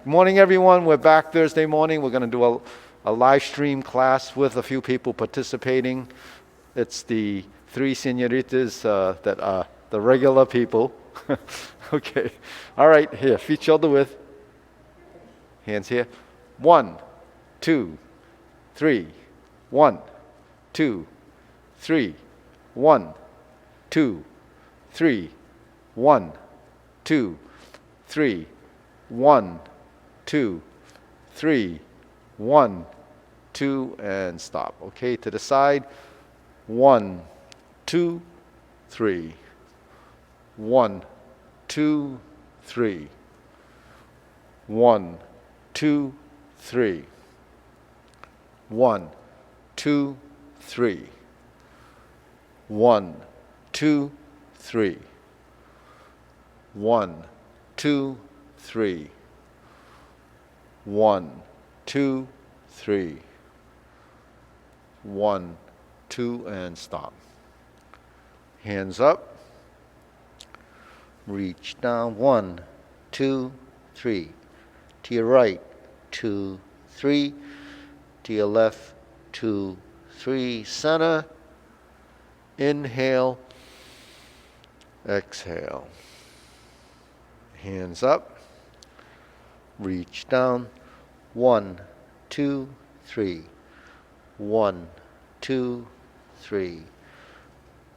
Good morning, everyone. We're back Thursday morning. We're going to do a live stream class with a few people participating. It's the three senoritas that are the regular people. Okay. All right. Here, feet shoulder width. Hands here. 1, 2, 3. 1, 2, 3. 1, 2, 3. 1, 2, 3. 1, 2, 3. 1, 2, and stop. Okay, to the side. 1, 2, 3. 1, 2, 3. 1, 2, 3. 1, 2, 3. 1, 2, 3. 1, 2, 3. 1, 2, 3. 1, 2, and stop. Hands up. Reach down. 1, 2, 3. To your right. 2, 3. To your left. 2, 3. Center. Inhale. Exhale. Hands up. Reach down. 1, 2, 3. 1, 2, 3.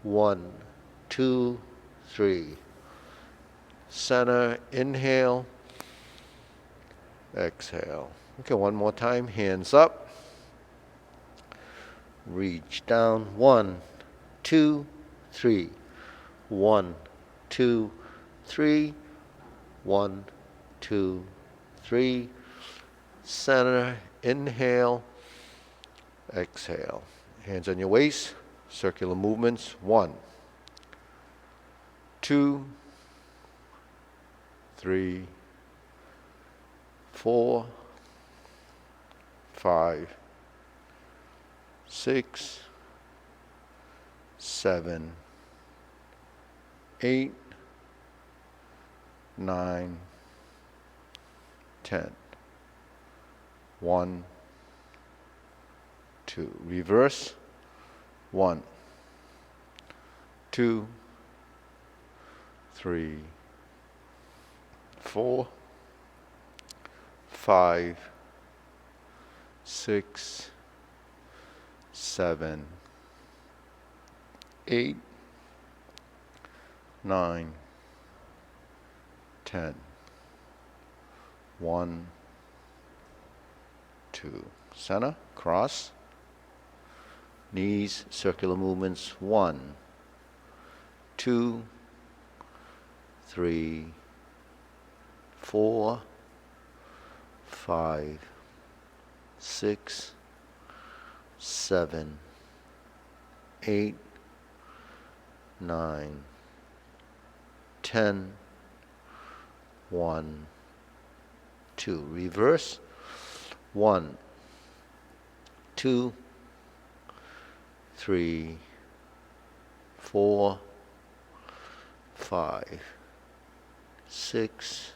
1, 2, 3. Center. Inhale. Exhale. Okay, one more time. Hands up. Reach down. 1, 2, 3. 1, 2, 3. 1, 2, 3. Center. Inhale. Exhale. Hands on your waist. Circular movements. 1, 2, 3, 4, 5, 6, 7, 8, 9, 10. 1, 2. Reverse. 1, 2, 3, 4, 5, 6, 7, 8, 9, 10. 1, 2. Center. Cross. Knees. Circular movements. 1, 2, 3, 4, 5, 6, 7, 8, 9, 10. 1, 2. Reverse. 1, 2, 3, 4, 5, 6,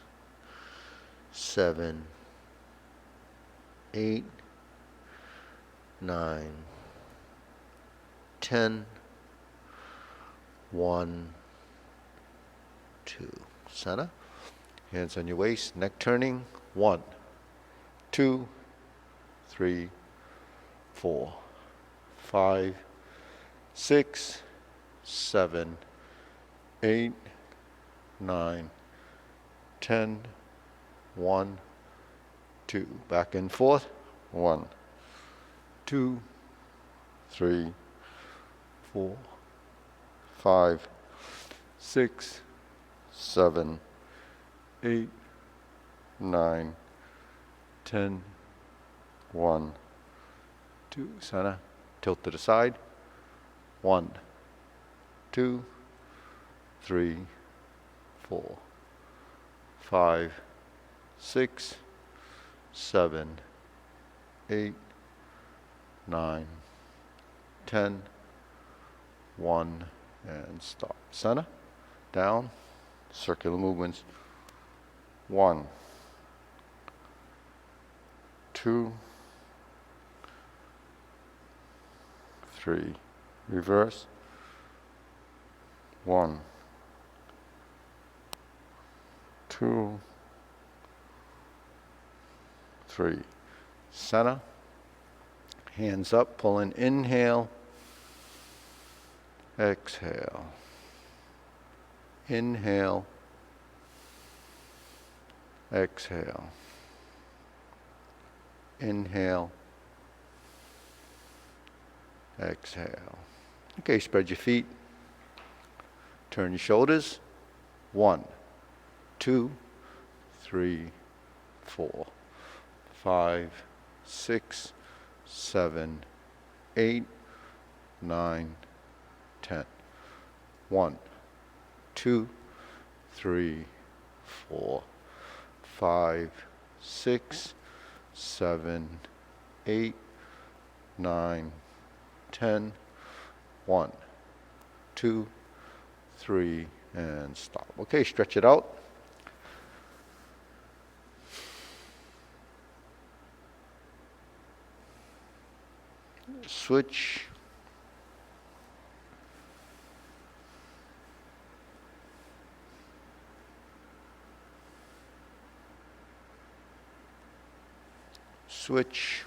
7, 8, 9, 10. 1, 2. Center. Hands on your waist. Neck turning. 1, 2, 3, 4, 5, 6, 7, 8, 9, 10. 1, 2. Back and forth. 1, 2, 3, 4, 5, 6, 7, 8, 9, 10. 1, 2. Center. Tilt to the side. 1, 2, 3, 4, 5, 6, 7, 8, 9, 10. 1, and stop. Center. Down. Circular movements. 1, 2, 3. Reverse. 1, 2, 3. Center. Hands up, pull in, inhale, exhale, inhale, exhale, inhale, exhale. Okay, spread your feet, turn your shoulders, 1, 2, 3, 4, 5, 6, 7, 8, 9, 10. 1, 2, 3, 4, 5, 6, 7, 8, 9, 10. 1, 2, 3, and stop. Okay, stretch it out. Switch. Switch.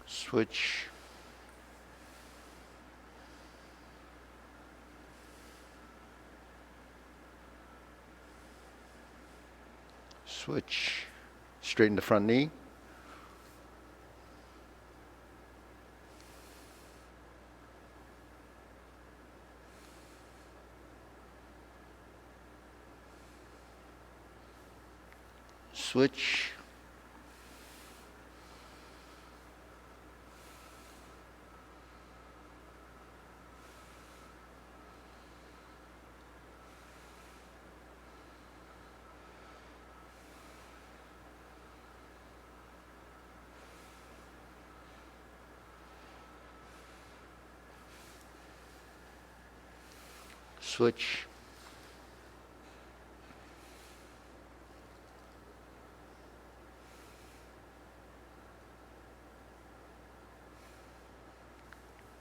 Switch. Switch. Straighten the front knee. Switch. Switch.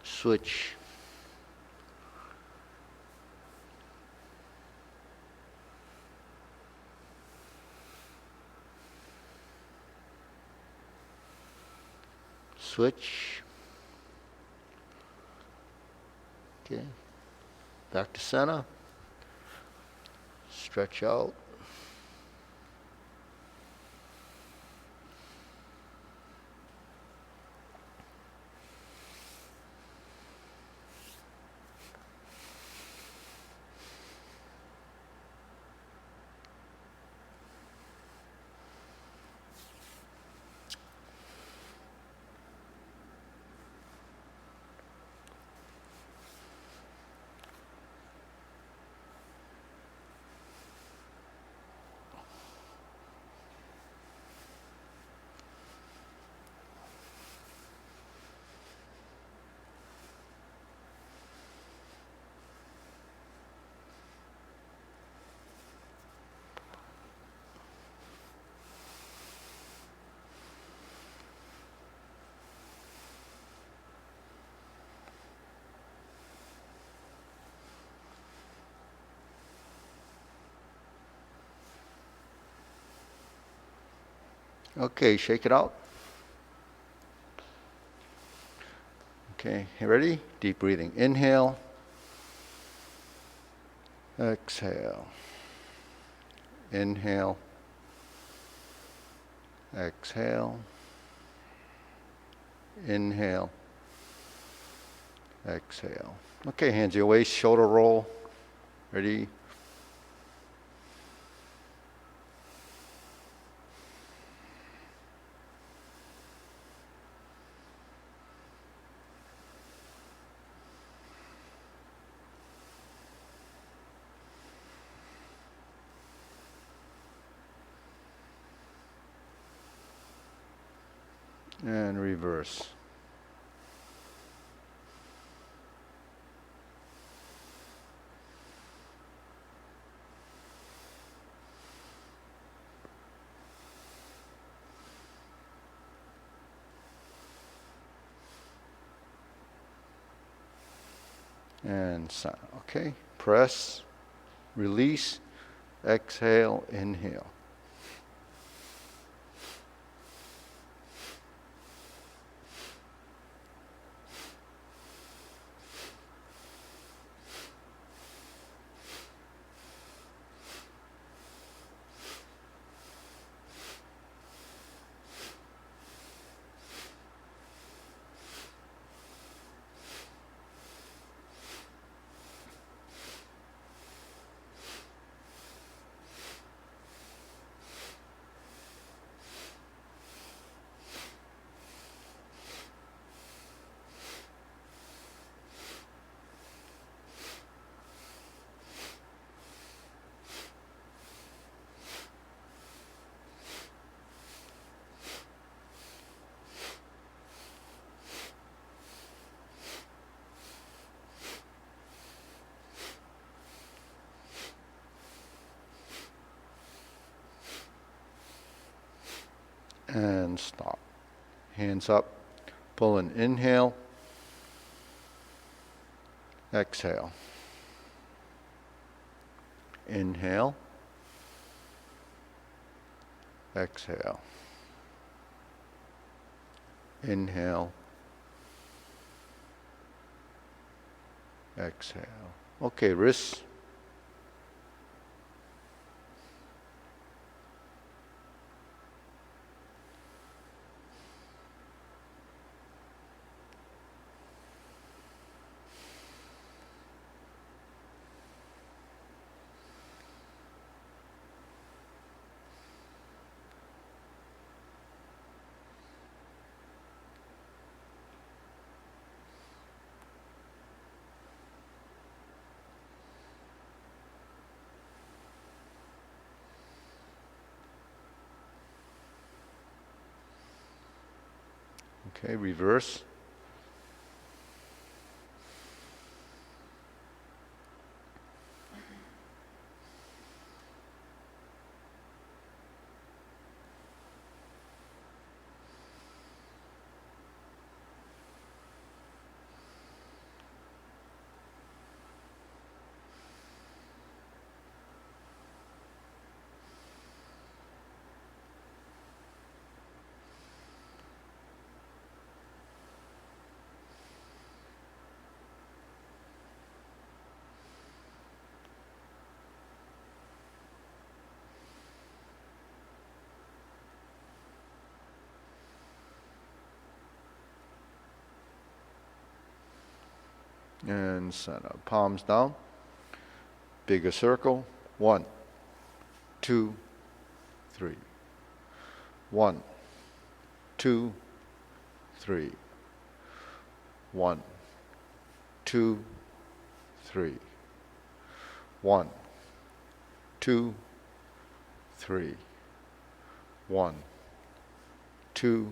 Switch. Switch. Okay. Back to center. Stretch out. Okay, shake it out. Okay, you ready? Deep breathing. Inhale. Exhale. Inhale. Exhale. Inhale. Exhale. Okay, hands to your waist, shoulder roll. Ready? And reverse. and center. Okay, press, release, exhale, inhale. And stop. Hands up. Pull an inhale. Exhale. Inhale. Exhale. Inhale. Exhale. Okay, wrists. Okay, reverse. And center. Palms down. Bigger circle. 1, 2, 3. 1, 2, 3. 1, 2, 3. 1, 2, 3. 1, 2,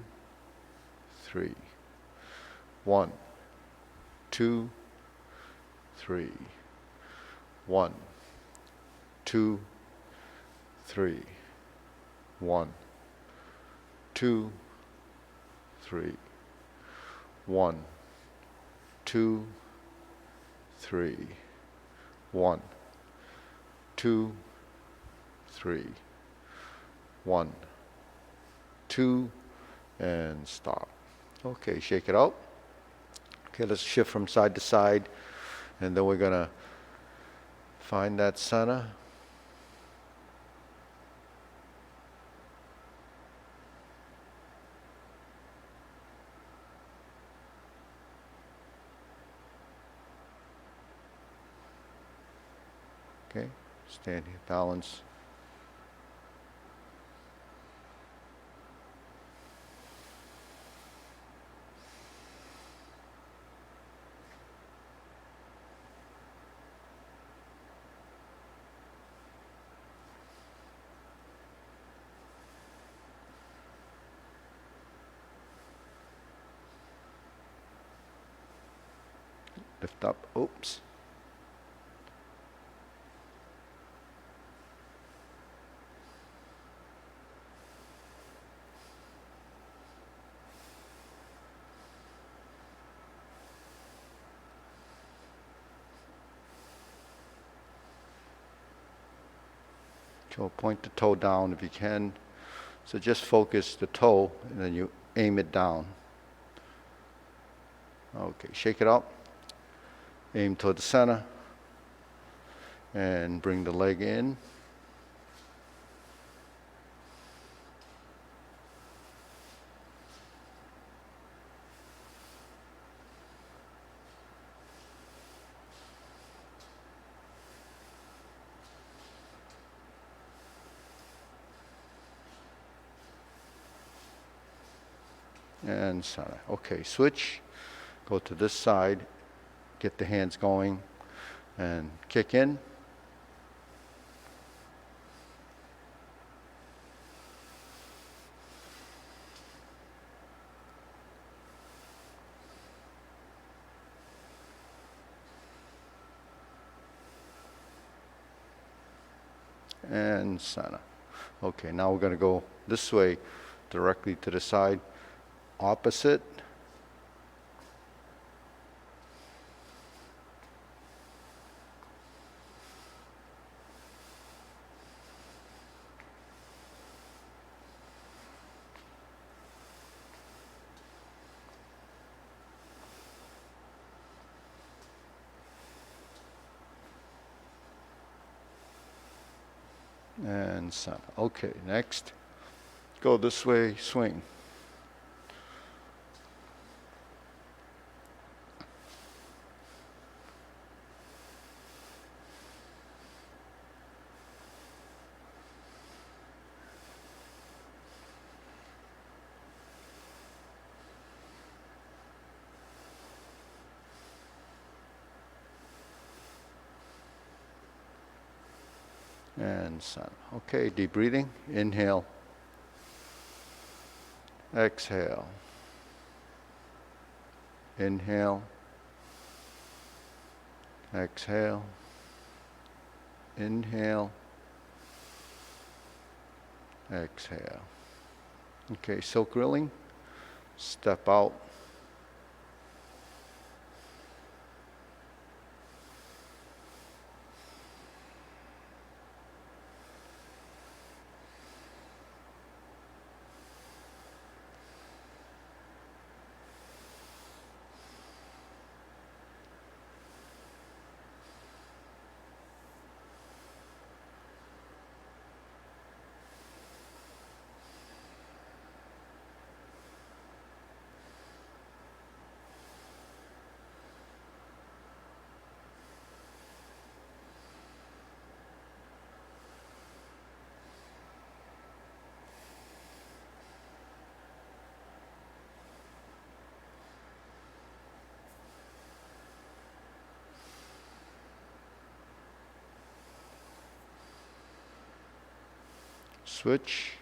3. 1, 2, 3. 1, 2, 3. 1, 2, 3. 1, 2, 3. 1, 2, 3. 1, 2, and stop. Okay, shake it out. Okay, let's shift from side to side, and then we're gonna find that center. Okay, stand here, balance. Lift up, oops. So point the toe down if you can. So just focus the toe and then you aim it down. Okay, shake it up. Aim toward the center. And bring the leg in. And center. Okay, switch. Go to this side. Get the hands going. And kick in. And center. Okay, now we're going to go this way, directly to the side, opposite. And center. Okay, next, go this way, swing. And center. Okay, deep breathing. Inhale. Exhale. Inhale. Exhale. Inhale. Exhale. Okay, silk grilling. Step out. Switch.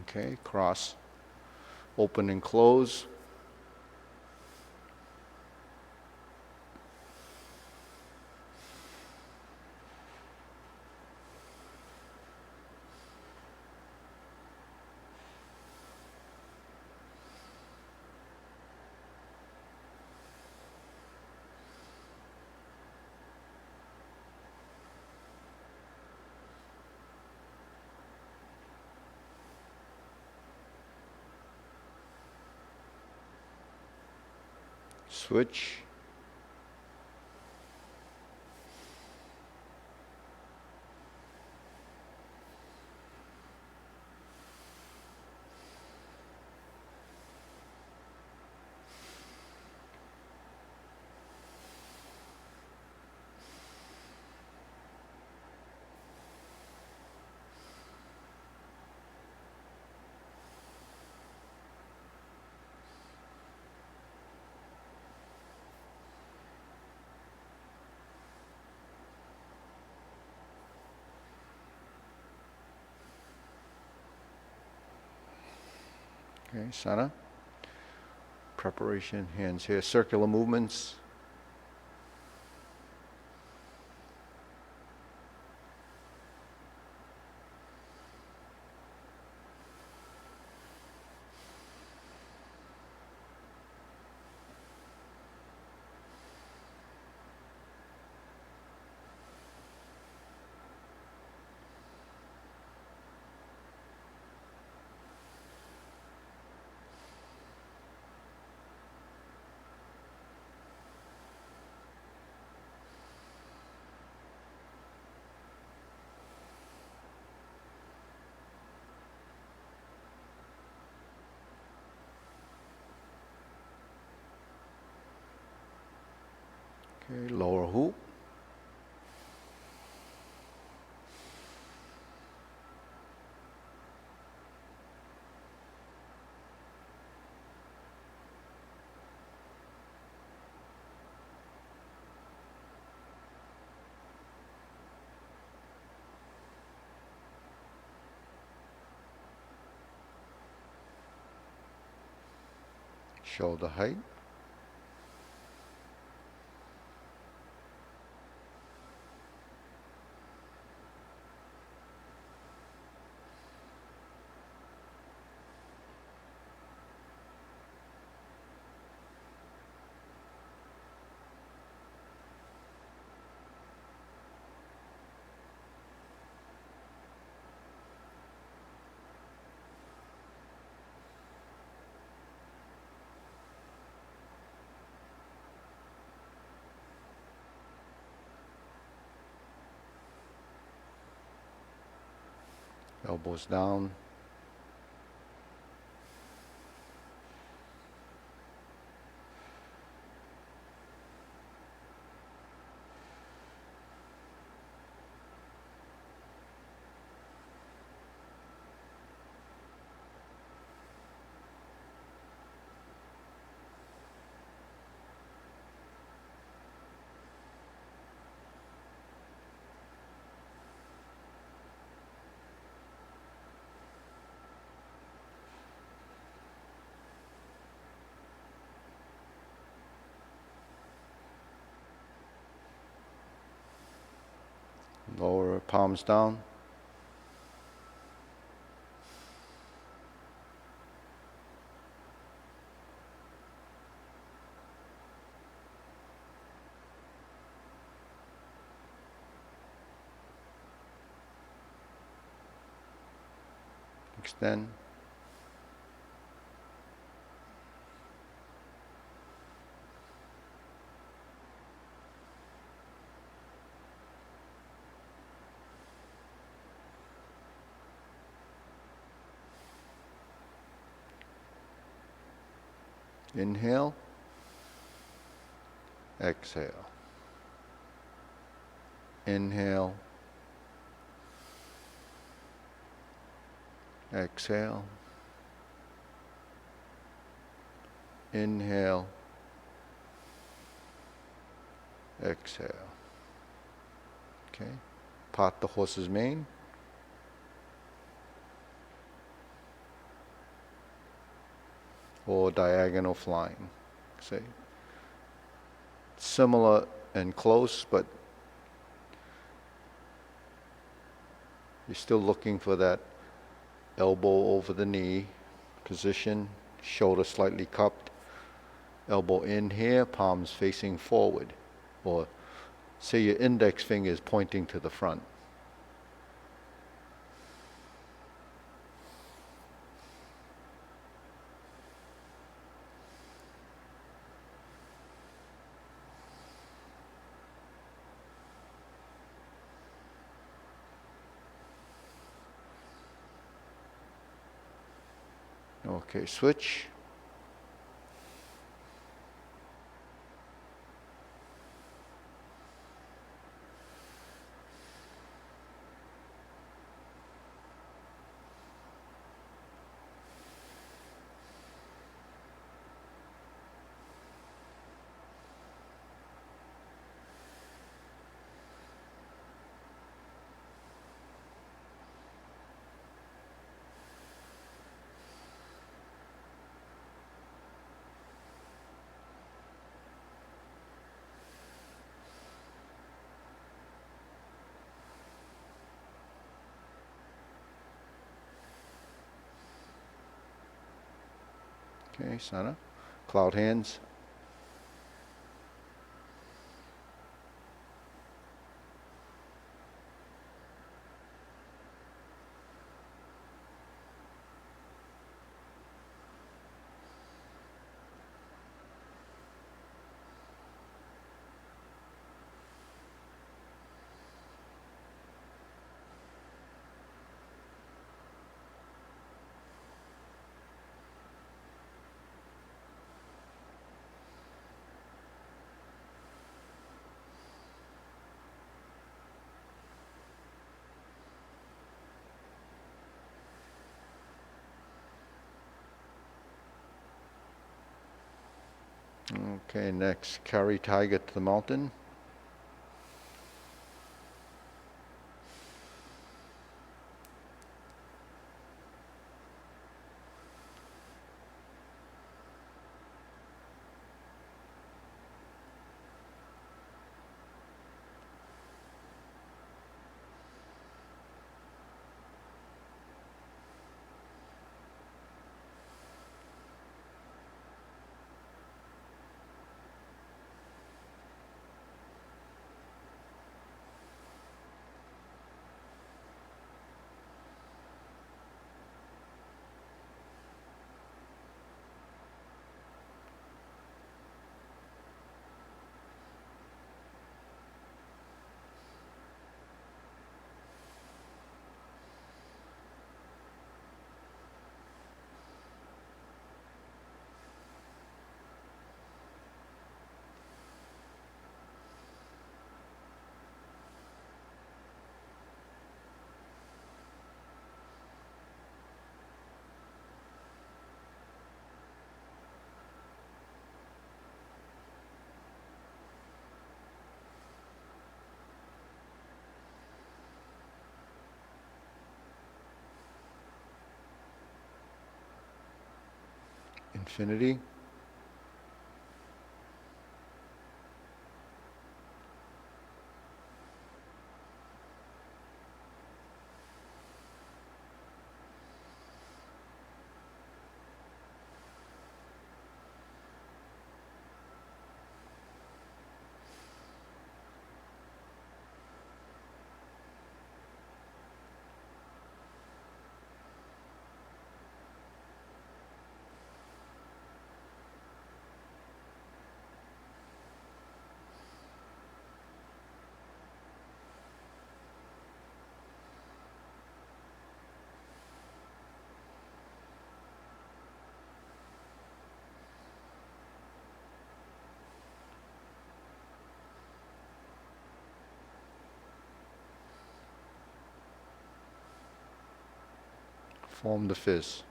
Okay, cross. Open and close. Switch. Okay, Sana. Preparation, hands here, circular movements. Okay, lower hoop. Shoulder height. Elbows down. Lower palms down. Extend. Inhale. Exhale. Inhale. Exhale. Inhale. Exhale. Okay. Part the horse's mane. Or diagonal flying. Say. Similar and close, but you're still looking for that elbow over the knee position, shoulder slightly cupped, elbow in here, palms facing forward, or say your index finger is pointing to the front. Okay, switch. Okay, center. Cloud hands. Okay, next, carry tiger to the mountain. Infinity. Form the fist.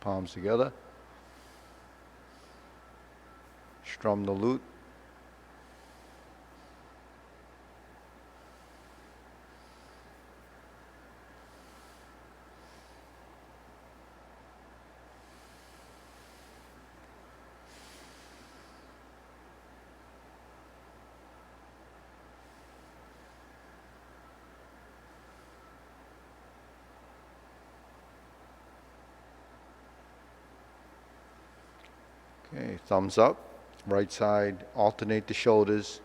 Palms together. Strum the lute. Okay, thumbs up. Right side, alternate the shoulders.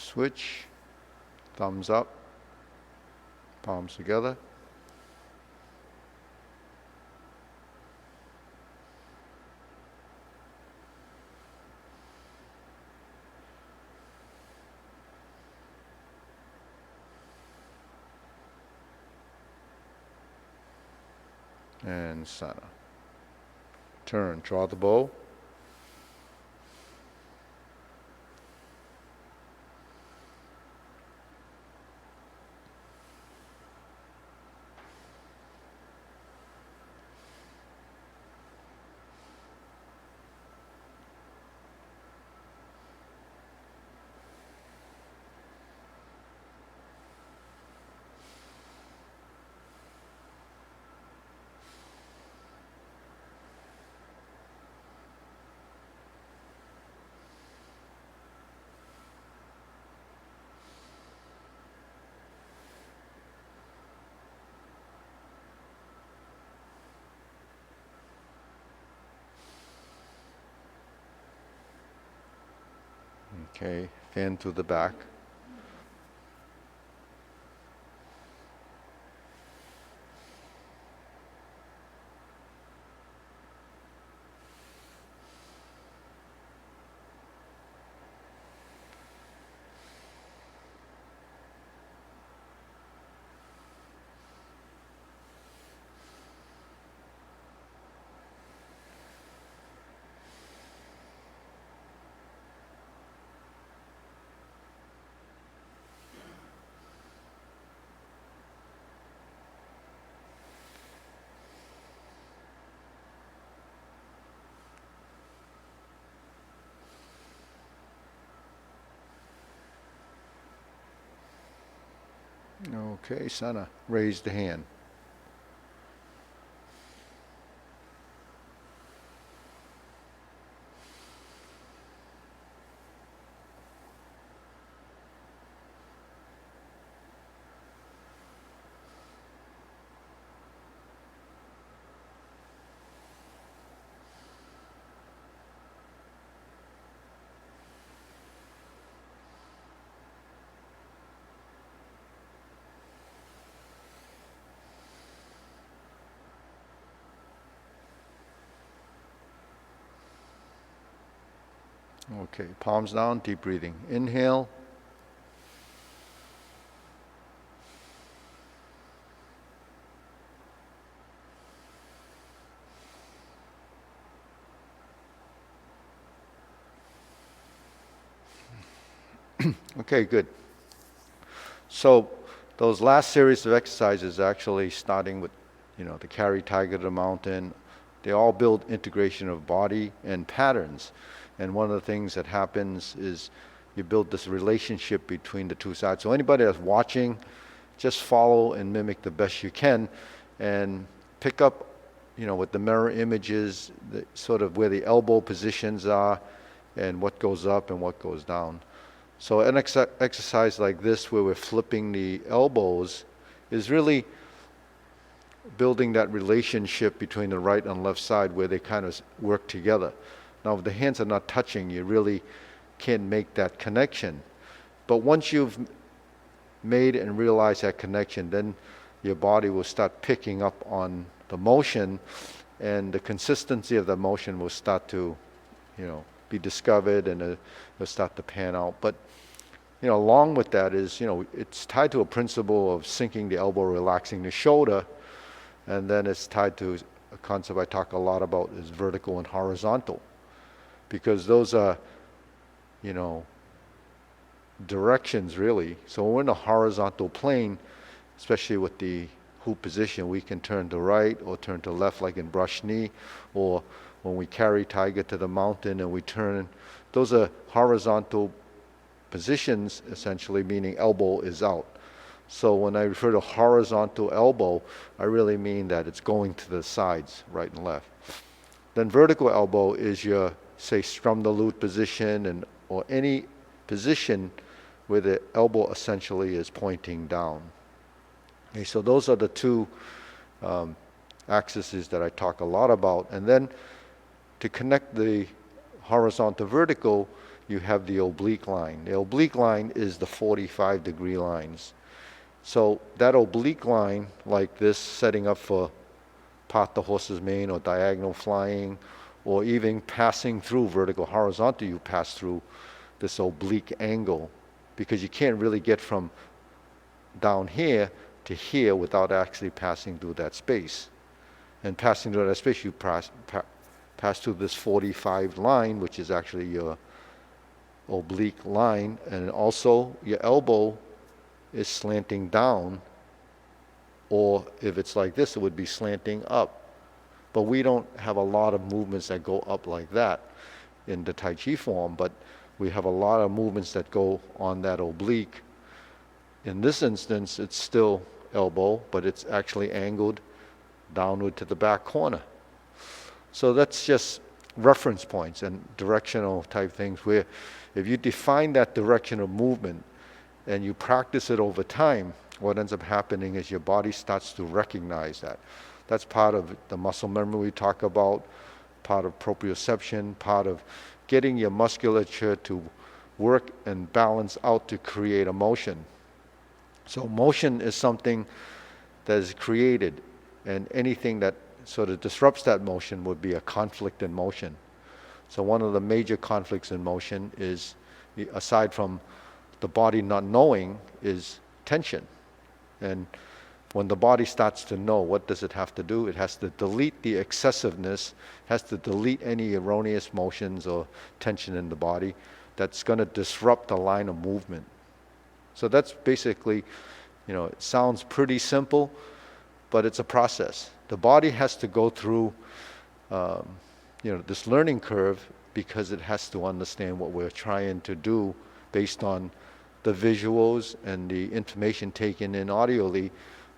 Switch, thumbs up, palms together. And Sana. Turn, draw the bow. Okay, fan to the back. Okay, Sana, raise the hand. Okay, palms down, deep breathing. Inhale. Okay, good. So those last series of exercises, actually starting with, the carry tiger to the mountain, they all build integration of body and patterns. And one of the things that happens is you build this relationship between the two sides. So anybody that's watching, just follow and mimic the best you can, and pick up, with the mirror images, sort of where the elbow positions are, and what goes up and what goes down. So an exercise like this, where we're flipping the elbows, is really building that relationship between the right and left side, where they kind of work together. Now, if the hands are not touching, you really can't make that connection. But once you've made and realized that connection, then your body will start picking up on the motion, and the consistency of the motion will start to, be discovered, and it'll start to pan out. But along with that is, it's tied to a principle of sinking the elbow, relaxing the shoulder, and then it's tied to a concept I talk a lot about, is vertical and horizontal, because those are, directions really. So when we're in a horizontal plane, especially with the hoop position, we can turn to right or turn to left, like in brush knee, or when we carry tiger to the mountain and we turn. Those are horizontal positions, essentially, meaning elbow is out. So when I refer to horizontal elbow, I really mean that it's going to the sides, right and left. Then vertical elbow is your, say, strum the lute position, or any position where the elbow essentially is pointing down. Okay, so those are the two axes that I talk a lot about. And then to connect the horizontal vertical, you have the oblique line. The oblique line is the 45-degree lines. So that oblique line, like this, setting up for part the horse's mane or diagonal flying, or even passing through vertical horizontal, you pass through this oblique angle, because you can't really get from down here to here without actually passing through that space. And passing through that space, you pass through this 45 line, which is actually your oblique line, and also your elbow is slanting down, or if it's like this, it would be slanting up. But we don't have a lot of movements that go up like that in the Tai Chi form, but we have a lot of movements that go on that oblique. In this instance, it's still elbow, but it's actually angled downward to the back corner. So that's just reference points and directional type things, where if you define that direction of movement and you practice it over time, what ends up happening is your body starts to recognize that. That's part of the muscle memory we talk about, part of proprioception, part of getting your musculature to work and balance out to create a motion. So motion is something that is created, and anything that sort of disrupts that motion would be a conflict in motion. So one of the major conflicts in motion is, aside from the body not knowing, is tension. And when the body starts to know, what does it have to do? It has to delete the excessiveness, has to delete any erroneous motions or tension in the body that's going to disrupt the line of movement. So that's basically, it sounds pretty simple, but it's a process. The body has to go through, this learning curve, because it has to understand what we're trying to do based on the visuals and the information taken in audially,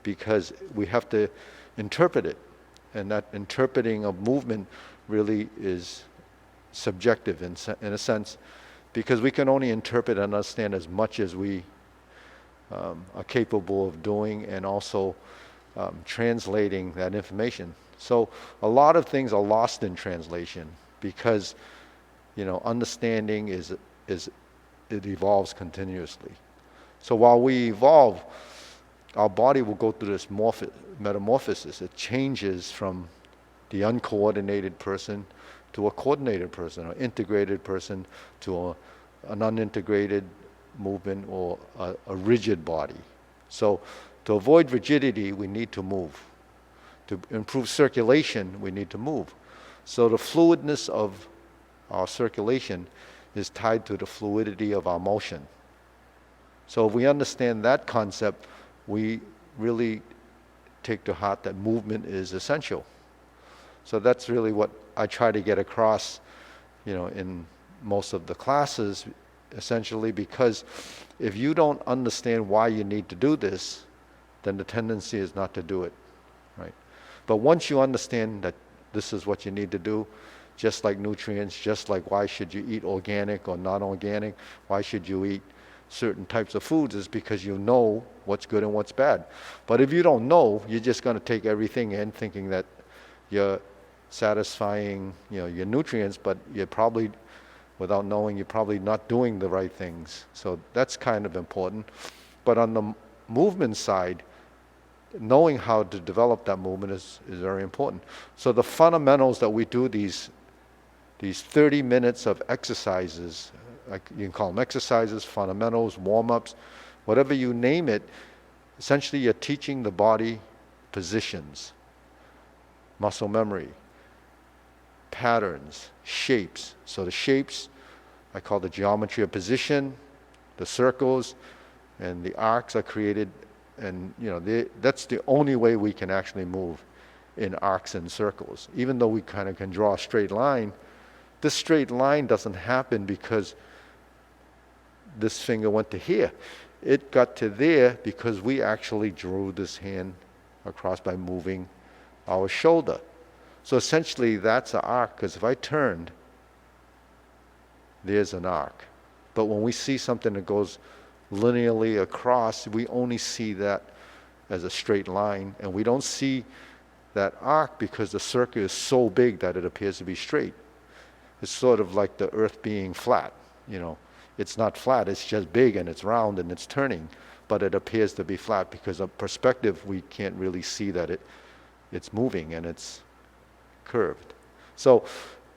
because we have to interpret it. And that interpreting of movement really is subjective in a sense, because we can only interpret and understand as much as we are capable of doing, and also translating that information. So a lot of things are lost in translation, because understanding it evolves continuously. So while we evolve, our body will go through this metamorphosis. It changes from the uncoordinated person to a coordinated person, or integrated person to an unintegrated movement, or a rigid body. So to avoid rigidity, we need to move. To improve circulation, we need to move. So the fluidness of our circulation is tied to the fluidity of our motion. So if we understand that concept, we really take to heart that movement is essential. So that's really what I try to get across, in most of the classes, essentially, because if you don't understand why you need to do this, then the tendency is not to do it, right? But once you understand that this is what you need to do, just like nutrients, just like why should you eat organic or not organic, why should you eat certain types of foods, is because you know what's good and what's bad. But if you don't know, you're just going to take everything in thinking that you're satisfying your nutrients, but you're probably, without knowing, you're probably not doing the right things. So that's kind of important. But on the movement side, knowing how to develop that movement is very important. So the fundamentals that we do, these 30 minutes of exercises, like you can call them exercises, fundamentals, warm-ups, whatever you name it, essentially you're teaching the body positions, muscle memory, patterns, shapes. So the shapes, I call the geometry of position, the circles and the arcs are created, and that's the only way we can actually move, in arcs and circles. Even though we kind of can draw a straight line, this straight line doesn't happen because this finger went to here. It got to there because we actually drew this hand across by moving our shoulder. So essentially that's an arc, because if I turned, there's an arc. But when we see something that goes linearly across, we only see that as a straight line, and we don't see that arc because the circle is so big that it appears to be straight. It's sort of like the earth being flat. it's not flat, it's just big and it's round and it's turning, but it appears to be flat because of perspective we can't really see that it's moving and it's curved. So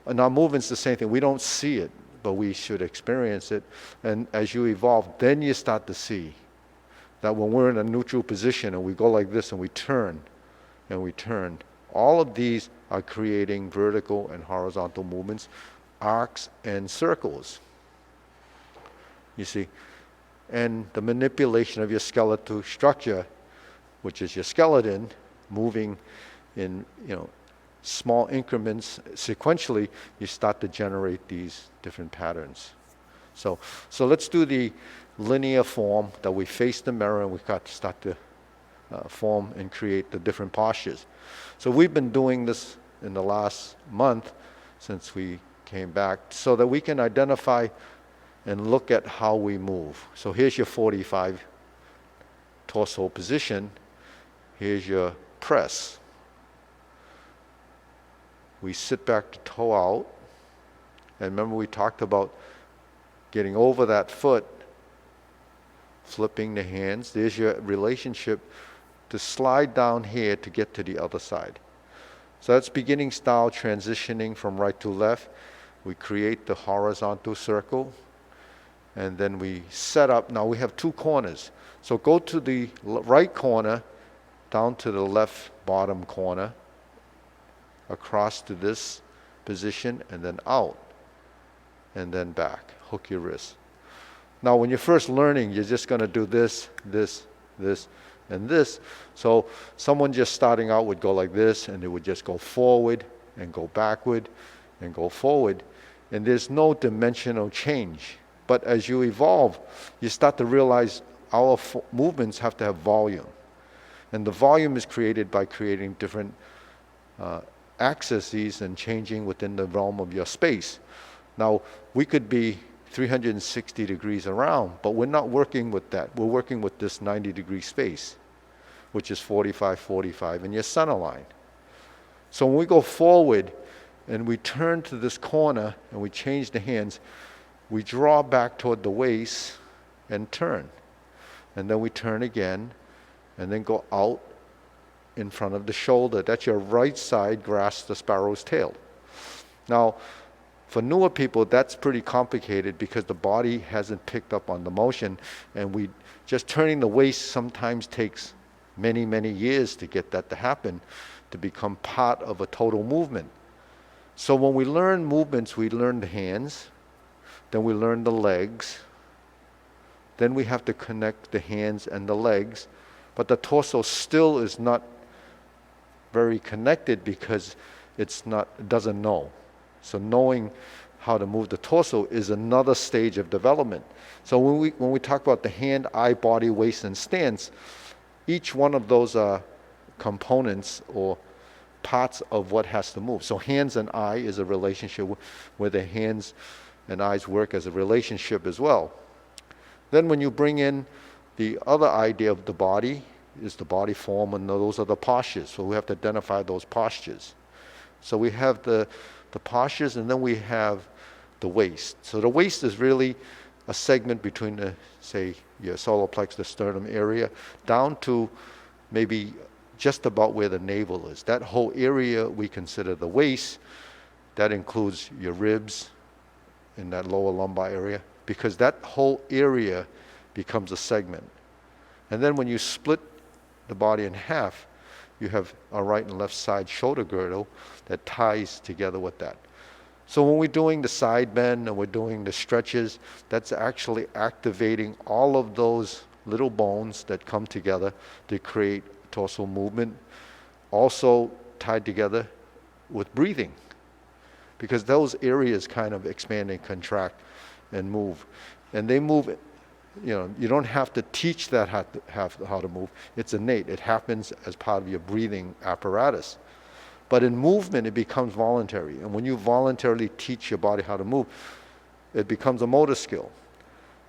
in our movement's the same thing. We don't see it, but we should experience it. And as you evolve, then you start to see that when we're in a neutral position and we go like this and we turn, all of these are creating vertical and horizontal movements, arcs and circles. You see? And the manipulation of your skeletal structure, which is your skeleton, moving in, small increments sequentially, you start to generate these different patterns. So let's do the linear form that we face the mirror and we got to start to form and create the different postures. So we've been doing this in the last month since we came back so that we can identify and look at how we move. So here's your 45 torso position. Here's your press. We sit back to toe out. And remember we talked about getting over that foot, flipping the hands. There's your relationship to slide down here to get to the other side. So that's beginning style, transitioning from right to left. We create the horizontal circle. And then we set up. Now we have two corners. So go to the right corner, down to the left bottom corner, across to this position, and then out, and then back. Hook your wrist. Now when you're first learning, you're just going to do this, this, this, and this. So someone just starting out would go like this, and they would just go forward, and go backward, and go forward. And there's no dimensional change. But as you evolve, you start to realize our movements have to have volume. And the volume is created by creating different axes and changing within the realm of your space. Now, we could be 360 degrees around, but we're not working with that. We're working with this 90-degree space, which is 45, 45, and your center line. So when we go forward and we turn to this corner and we change the hands, we draw back toward the waist and turn. And then we turn again and then go out in front of the shoulder. That's your right side grasp the sparrow's tail. Now, for newer people, that's pretty complicated because the body hasn't picked up on the motion, and we just turning the waist sometimes takes many, many years to get that to happen, to become part of a total movement. So when we learn movements, we learn the hands, then we learn the legs, then we have to connect the hands and the legs, but the torso still is not very connected because it doesn't know. So knowing how to move the torso is another stage of development. So when we talk about the hand, eye, body, waist, and stance, each one of those are components or parts of what has to move. So hands and eye is a relationship where the hands and eyes work as a relationship as well. Then when you bring in the other idea of the body, is the body form, and those are the postures. So we have to identify those postures. So we have the postures, and then we have the waist. So the waist is really a segment between the, say, your solar plexus, the sternum area, down to maybe just about where the navel is. That whole area we consider the waist. That includes your ribs in that lower lumbar area, because that whole area becomes a segment. And then when you split the body in half, you have a right and left side shoulder girdle that ties together with that. So when we're doing the side bend and we're doing the stretches, that's actually activating all of those little bones that come together to create torso movement, also tied together with breathing, because those areas kind of expand and contract and move. And they move, you don't have to teach that how to move. It's innate. It happens as part of your breathing apparatus. But in movement, it becomes voluntary. And when you voluntarily teach your body how to move, it becomes a motor skill.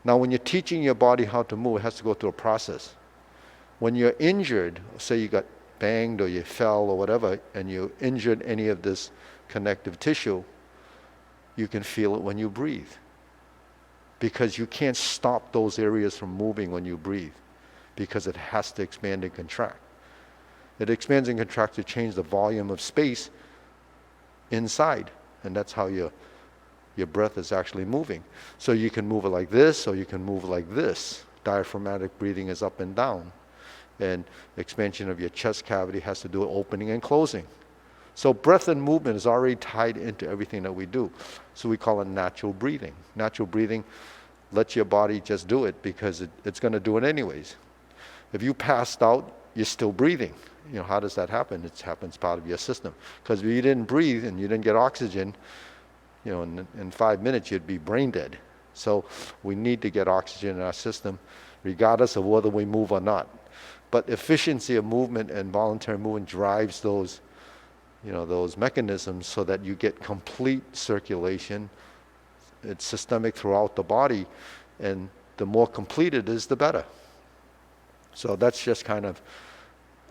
Now, when you're teaching your body how to move, it has to go through a process. When you're injured, say you got banged or you fell or whatever, and you injured any of this connective tissue, you can feel it when you breathe. because you can't stop those areas from moving when you breathe, because it has to expand and contract. It expands and contracts to change the volume of space inside, and that's how your breath is actually moving. So you can move it like this, or you can move it like this. Diaphragmatic breathing is up and down, and expansion of your chest cavity has to do with opening and closing. So breath and movement is already tied into everything that we do. So we call it natural breathing. Natural breathing lets your body just do it because it's going to do it anyways. If you passed out, you're still breathing. How does that happen? It happens part of your system. Because if you didn't breathe and you didn't get oxygen, in 5 minutes you'd be brain dead. So we need to get oxygen in our system, regardless of whether we move or not. But efficiency of movement and voluntary movement drives those mechanisms so that you get complete circulation. It's systemic throughout the body, and the more complete it is, the better. So that's just kind of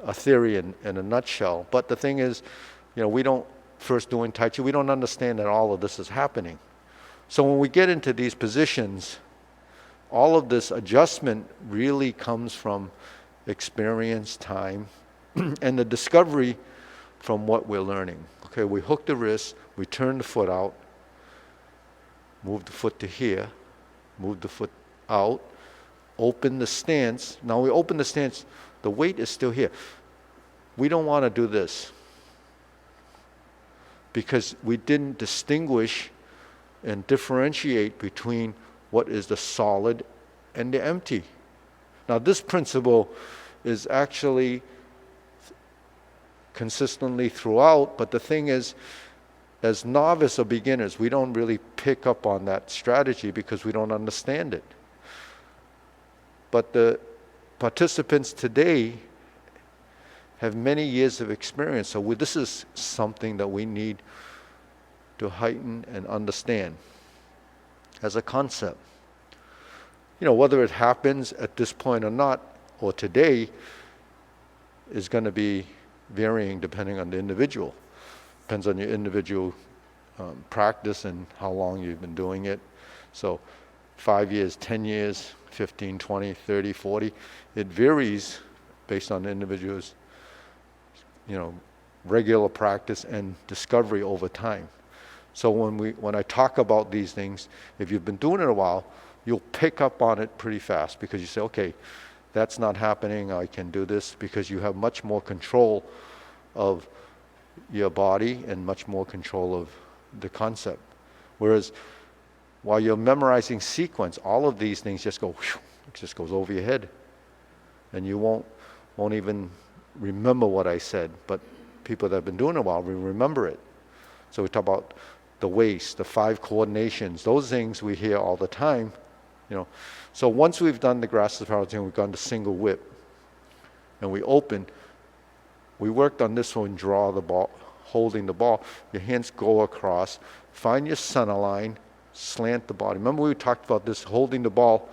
a theory in a nutshell. But the thing is, we don't, first doing Tai Chi, we don't understand that all of this is happening. So when we get into these positions, all of this adjustment really comes from experience, time, and the discovery from what we're learning. Okay, we hook the wrist, we turn the foot out, move the foot to here, move the foot out, open the stance. Now we open the stance, the weight is still here. We don't want to do this because we didn't distinguish and differentiate between what is the solid and the empty. Now this principle is actually consistently throughout, but the thing is, as novice or beginners, we don't really pick up on that strategy because we don't understand it. But the participants today have many years of experience, so this is something that we need to heighten and understand as a concept. Whether it happens at this point or not, or today, is going to be varying depending on the individual. Depends on your individual practice and how long you've been doing it. So 5 years, 10 years, 15, 20, 30, 40, it varies based on the individual's regular practice and discovery over time. So when I talk about these things, if you've been doing it a while, you'll pick up on it pretty fast because you say, okay, that's not happening, I can do this, because you have much more control of your body and much more control of the concept. Whereas while you're memorizing sequence, all of these things just go, whew, it just goes over your head. And you won't even remember what I said, but people that have been doing it a while will remember it. So we talk about the waist, the 5 coordinations, those things we hear all the time. So once we've done the grassless Paradigm, we've gone to single whip, and we open. We worked on this one, draw the ball, holding the ball. Your hands go across, find your center line, slant the body. Remember we talked about this, holding the ball.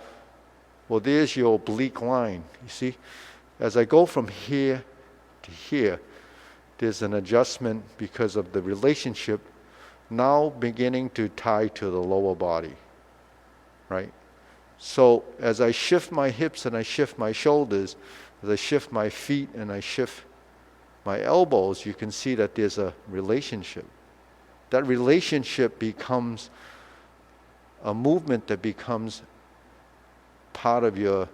Well, there's your oblique line. You see, as I go from here to here, there's an adjustment because of the relationship now beginning to tie to the lower body, right? So as I shift my hips and I shift my shoulders, as I shift my feet and I shift my elbows, you can see that there's a relationship. That relationship becomes a movement that becomes part of your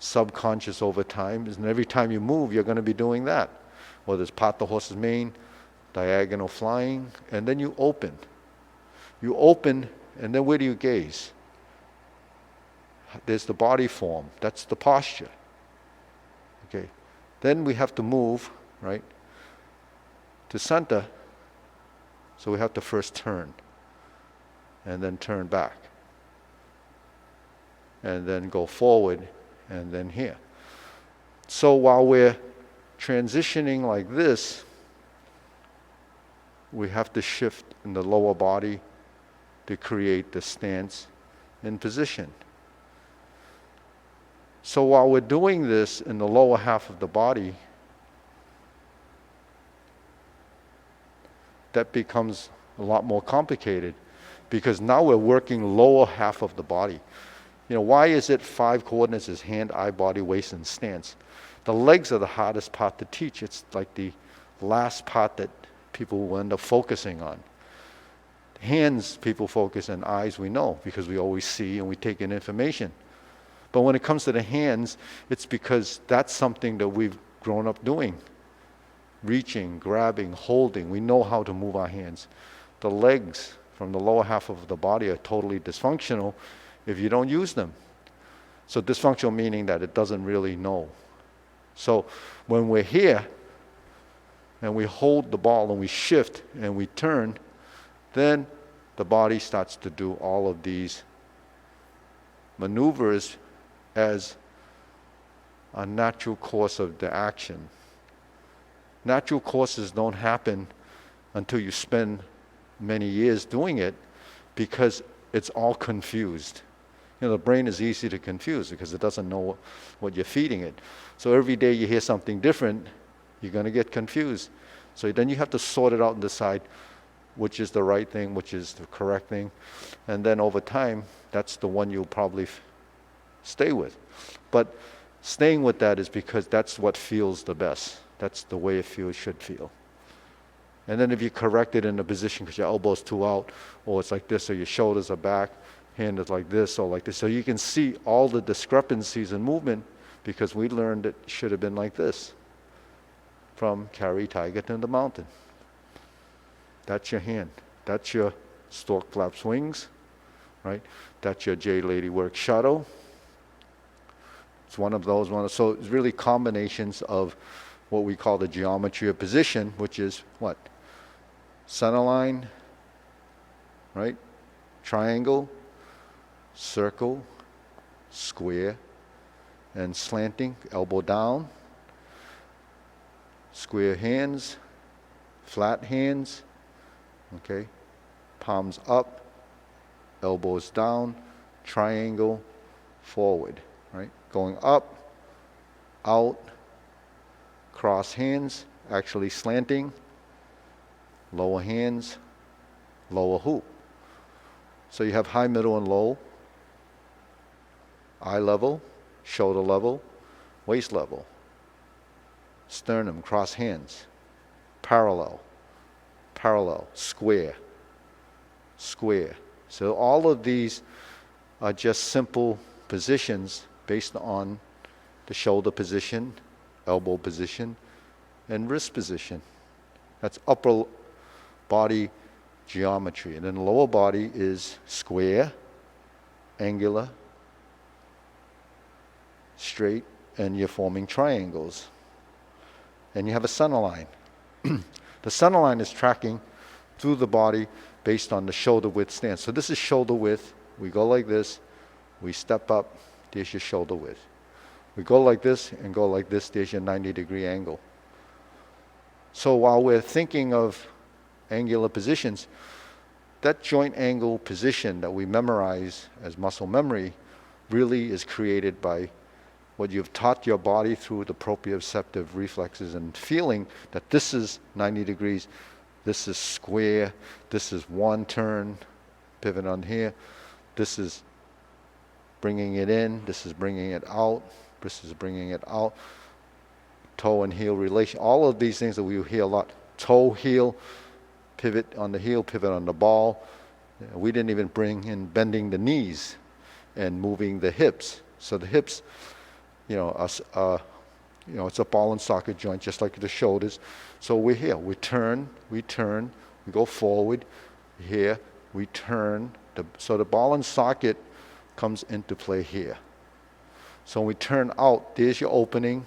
subconscious over time. And every time you move, you're going to be doing that. Whether it's part the horse's mane, diagonal flying, and then you open. You open, and then where do you gaze? There's the body form. That's the posture. Okay. Then we have to move, right, to center. So we have to first turn, and then turn back, and then go forward, and then here. So while we're transitioning like this, we have to shift in the lower body to create the stance and position. So while we're doing this in the lower half of the body, that becomes a lot more complicated because now we're working lower half of the body. Why is it 5 coordinates is hand, eye, body, waist, and stance? The legs are the hardest part to teach. It's like the last part that people will end up focusing on. Hands, people focus, and eyes we know because we always see and we take in information. But when it comes to the hands, it's because that's something that we've grown up doing. Reaching, grabbing, holding. We know how to move our hands. The legs from the lower half of the body are totally dysfunctional if you don't use them. So dysfunctional meaning that it doesn't really know. So when we're here and we hold the ball and we shift and we turn, then the body starts to do all of these maneuvers as a natural course of the action. Natural courses don't happen until you spend many years doing it because it's all confused. The brain is easy to confuse because it doesn't know what you're feeding it. So every day you hear something different, you're going to get confused. So then you have to sort it out and decide which is the right thing, which is the correct thing. And then over time, that's the one you'll probably stay with. But staying with that is because that's what feels the best. That's the way it should feel. And then if you correct it in a position because your elbow's too out, or it's like this, or your shoulders are back, hand is like this, or like this. So you can see all the discrepancies in movement because we learned it should have been like this. From carry tiger to the mountain. That's your hand. That's your stork flaps wings, right? That's your J lady work shadow. It's one of those. So it's really combinations of what we call the geometry of position, which is what? Center line, right? Triangle, circle, square, and slanting, elbow down, square hands, flat hands, okay? Palms up, elbows down, triangle, forward, right? Going up, out, cross hands, actually slanting, lower hands, lower hoop. So you have high, middle, and low, eye level, shoulder level, waist level, sternum, cross hands, parallel, parallel, square, square. So all of these are just simple positions based on the shoulder position, elbow position, and wrist position. That's upper body geometry. And then the lower body is square, angular, straight, and you're forming triangles. And you have a center line. The center line is tracking through the body based on the shoulder width stance. So this is shoulder width. We go like this, we step up, there's your shoulder width. We go like this and go like this, there's your 90-degree angle. So while we're thinking of angular positions, that joint angle position that we memorize as muscle memory really is created by what you've taught your body through the proprioceptive reflexes and feeling that this is 90 degrees, this is square, this is one turn, pivot on here, this is bringing it in, this is bringing it out, this is bringing it out, toe and heel relation, all of these things that we hear a lot, toe, heel, pivot on the heel, pivot on the ball. We didn't even bring in bending the knees and moving the hips. So the hips, it's a ball and socket joint, just like the shoulders. So we're here. We turn, we go forward. Here, we turn. So the ball and socket comes into play here. So when we turn out, there's your opening.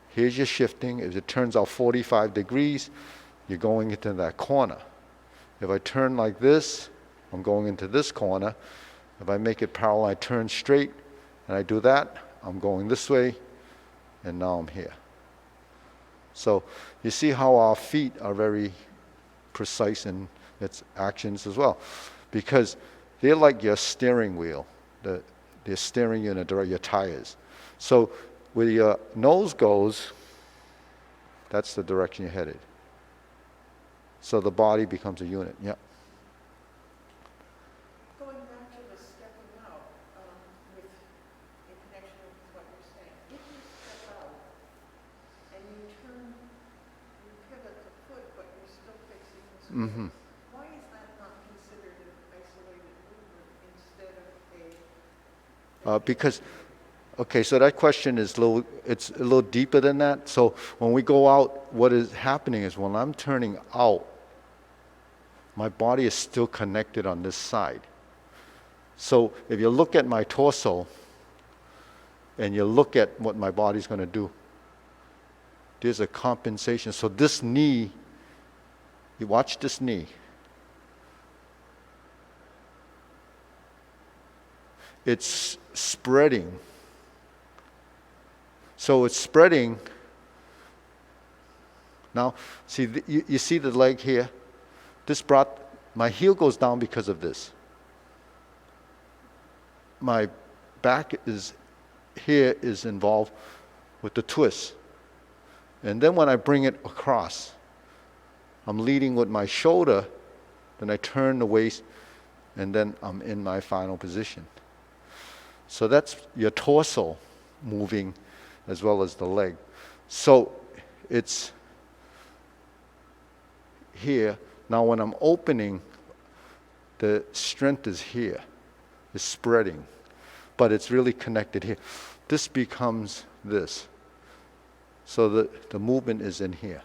Here's your shifting. If it turns out 45 degrees, you're going into that corner. If I turn like this, I'm going into this corner. If I make it parallel, I turn straight, and I do that, I'm going this way, and now I'm here. So you see how our feet are very precise in its actions as well, because they're like your steering wheel. They're steering you in a direction, your tires. So where your nose goes, that's the direction you're headed. So the body becomes a unit. Yeah. Mm-hmm. Why is that not considered an isolated movement instead of a... Because, okay, so that question is it's a little deeper than that. So when we go out, what is happening is when I'm turning out, my body is still connected on this side. So if you look at my torso and you look at what my body's going to do, there's a compensation. So this knee, you watch this knee. It's spreading. So it's spreading. Now, see, you see the leg here? This brought, my heel goes down because of this. My back is, here is involved with the twist. And then when I bring it across, I'm leading with my shoulder, then I turn the waist, and then I'm in my final position. So that's your torso moving as well as the leg. So it's here. Now when I'm opening, the strength is here. It's spreading. But it's really connected here. This becomes this. So the movement is in here,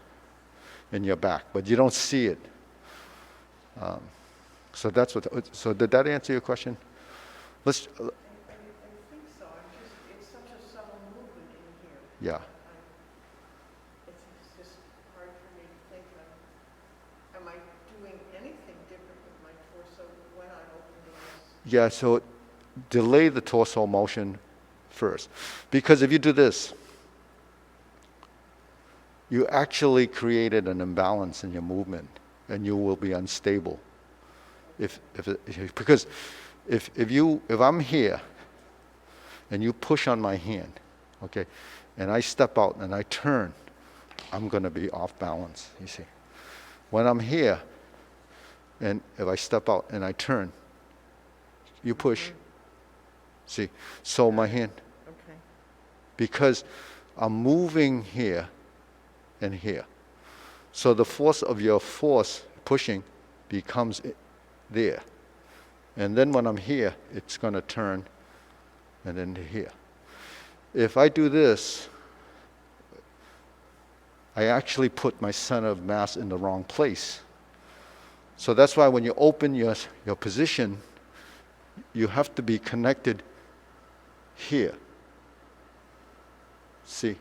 in your back. But you don't see it. So that's what. So did that answer your question? Let's. I think so. It's such a subtle movement in here. Yeah. It's just hard for me to think of. Am I doing anything different with my torso when I'm opening this? Yeah. So delay the torso motion first, because if you do this, you actually created an imbalance in your movement, and you will be unstable. Because if I'm here, and you push on my hand, okay, and I step out and I turn, I'm going to be off balance. You see, when I'm here, and if I step out and I turn, you push. See, so my hand, Okay. because I'm moving here and here. So the force of your force pushing becomes there. And then when I'm here, it's going to turn and then to here. If I do this, I actually put my center of mass in the wrong place. So that's why when you open your position, you have to be connected here. See?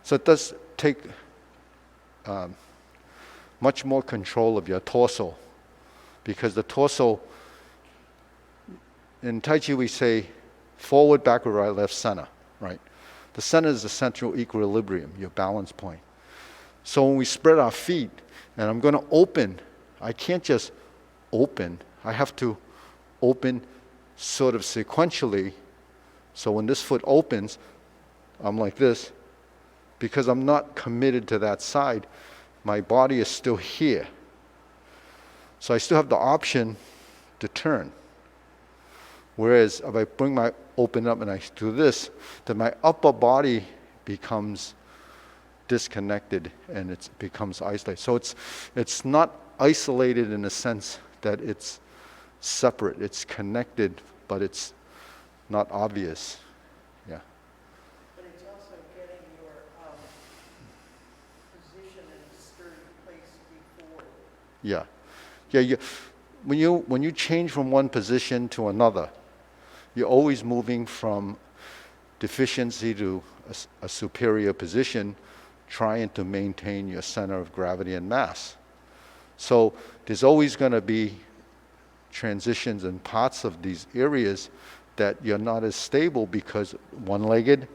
So it does take much more control of your torso, because the torso, in Tai Chi we say forward, backward, right, left, center, right? The center is the central equilibrium, your balance point. So when we spread our feet, and I'm going to open, I can't just open. I have to open sort of sequentially. So when this foot opens, I'm like this. Because I'm not committed to that side, my body is still here. So I still have the option to turn. Whereas if I bring my open up and I do this, then my upper body becomes disconnected and it becomes isolated. So it's not isolated in the sense that it's separate. It's connected, but it's not obvious. Yeah. But it's also getting your position in a sturdy place before. Yeah. Yeah. When you change from one position to another, you're always moving from deficiency to a superior position, trying to maintain your center of gravity and mass. So there's always going to be transitions and parts of these areas that you're not as stable because one-legged.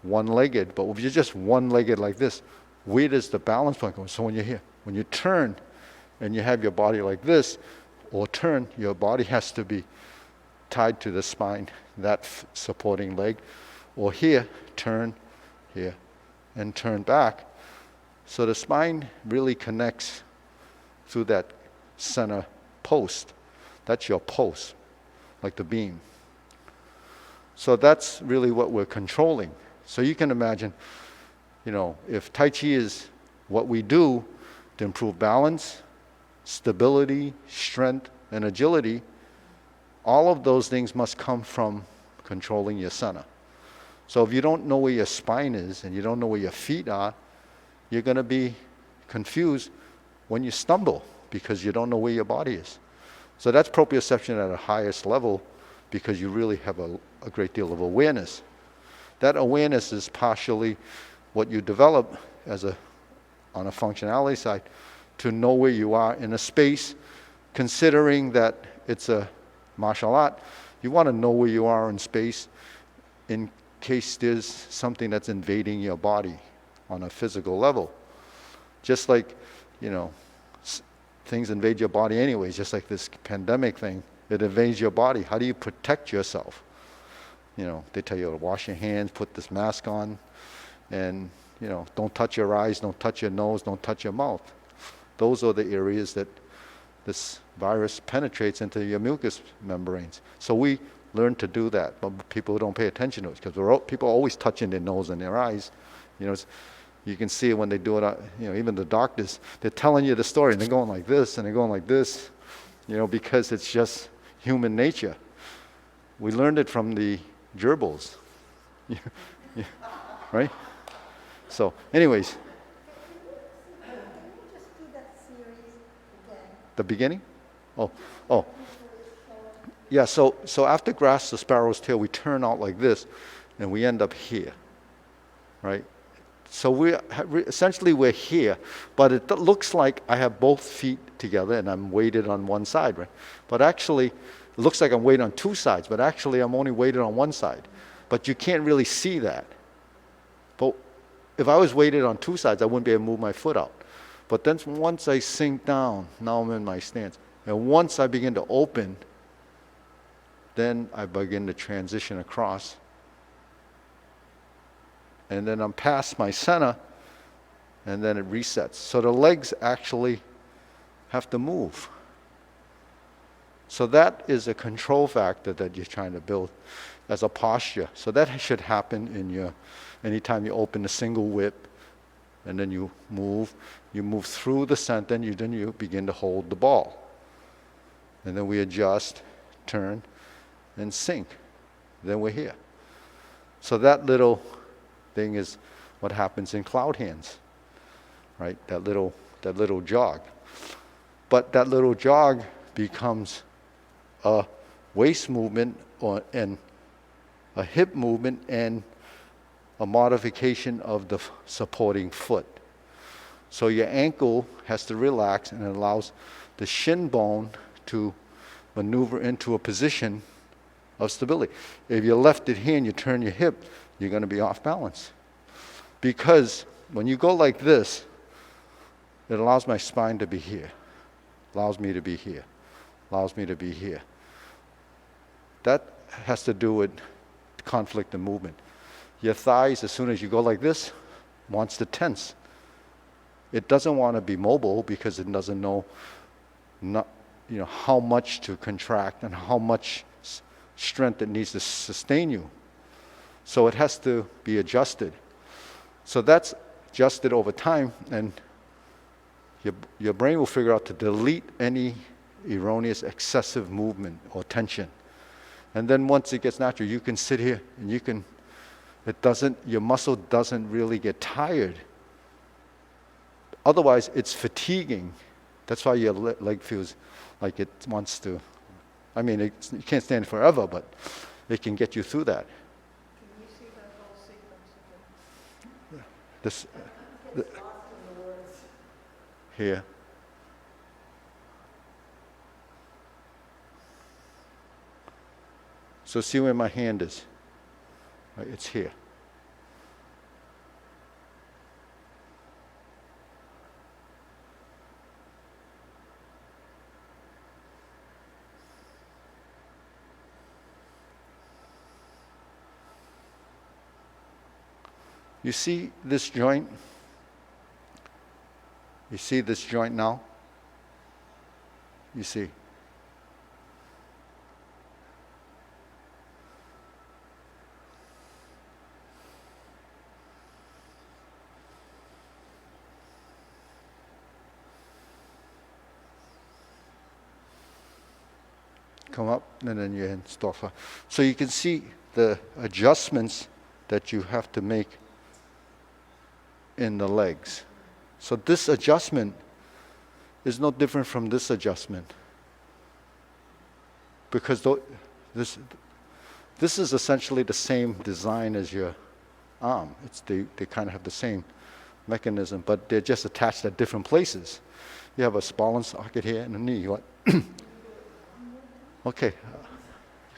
But if you're just one-legged like this, where does the balance point go? So when you're here, when you turn and you have your body like this, or turn, your body has to be tied to the spine, that supporting leg, or here, turn, here, and turn back. So the spine really connects through that center post. That's your post, like the beam. So that's really what we're controlling. So you can imagine, if Tai Chi is what we do to improve balance, stability, strength, and agility, all of those things must come from controlling your center. So if you don't know where your spine is and you don't know where your feet are, you're going to be confused when you stumble because you don't know where your body is. So that's proprioception at a highest level because you really have a great deal of awareness. That awareness is partially what you develop on a functionality side to know where you are in a space, considering that it's a martial art. You want to know where you are in space in case there's something that's invading your body on a physical level. Just like, things invade your body anyways, just like this pandemic thing. It invades your body. How do you protect yourself? They tell you to wash your hands, put this mask on, and, don't touch your eyes, don't touch your nose, don't touch your mouth. Those are the areas that this virus penetrates into your mucous membranes. So we learn to do that, but people don't pay attention to it because people are always touching their nose and their eyes. You can see it when they do it, even the doctors, they're telling you the story and they're going like this and they're going like this, because it's just human nature. We learned it from the gerbils, right? So anyways. Can you just do that series again? The beginning? Oh. Yeah, so after grasp the sparrow's tail, we turn out like this and we end up here, right? So essentially we're here, but it looks like I have both feet together and I'm weighted on one side, right? But actually, it looks like I'm weighted on two sides, but actually I'm only weighted on one side. But you can't really see that. But if I was weighted on two sides, I wouldn't be able to move my foot out. But then once I sink down, now I'm in my stance. And once I begin to open, then I begin to transition across. And then I'm past my center, and then it resets. So the legs actually have to move. So that is a control factor that you're trying to build as a posture. So that should happen anytime you open a single whip, and then you move through the center, and then you begin to hold the ball. And then we adjust, turn, and sink. Then we're here. So that little thing is what happens in cloud hands, right? That little jog. But that little jog becomes a waist movement and a hip movement and a modification of the supporting foot. So your ankle has to relax and it allows the shin bone to maneuver into a position of stability. If you left it here and you turn your hip, you're going to be off balance. Because when you go like this, it allows my spine to be here, allows me to be here, allows me to be here. That has to do with conflict and movement. Your thighs, as soon as you go like this, wants to tense. It doesn't want to be mobile because it doesn't know how much to contract and how much strength it needs to sustain you. So it has to be adjusted. So that's adjusted over time, and your brain will figure out to delete any erroneous excessive movement or tension. And then once it gets natural, you can sit here and your muscle doesn't really get tired. Otherwise, it's fatiguing. That's why your leg feels like it wants to. You can't stand forever, but it can get you through that. Can you see that whole sequence again? This It's lost in the words. here. So see where my hand is. Right, it's here. You see this joint? You see this joint now? You see. come up, and then your hand stop. So you can see the adjustments that you have to make in the legs. So this adjustment is no different from this adjustment, because this is essentially the same design as your arm. They kind of have the same mechanism, but they're just attached at different places. You have a ball and socket here and a knee. What? Okay.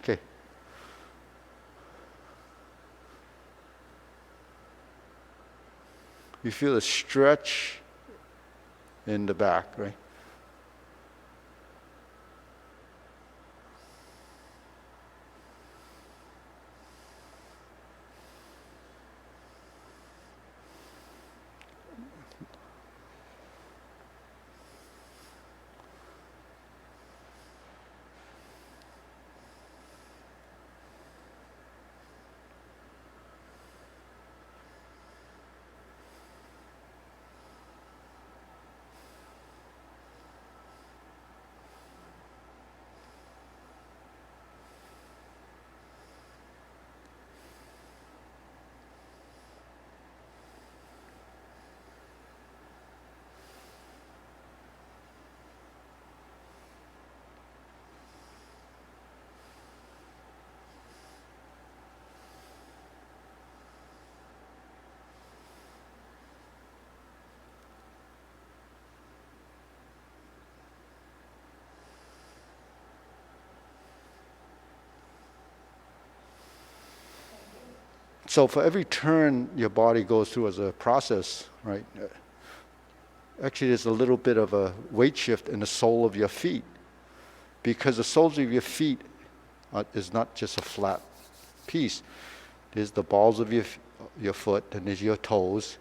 Okay. You feel a stretch in the back, right? So for every turn your body goes through as a process, right? Actually, there's a little bit of a weight shift in the sole of your feet, because the soles of your feet is not just a flat piece. There's the balls of your foot, then there's your toes,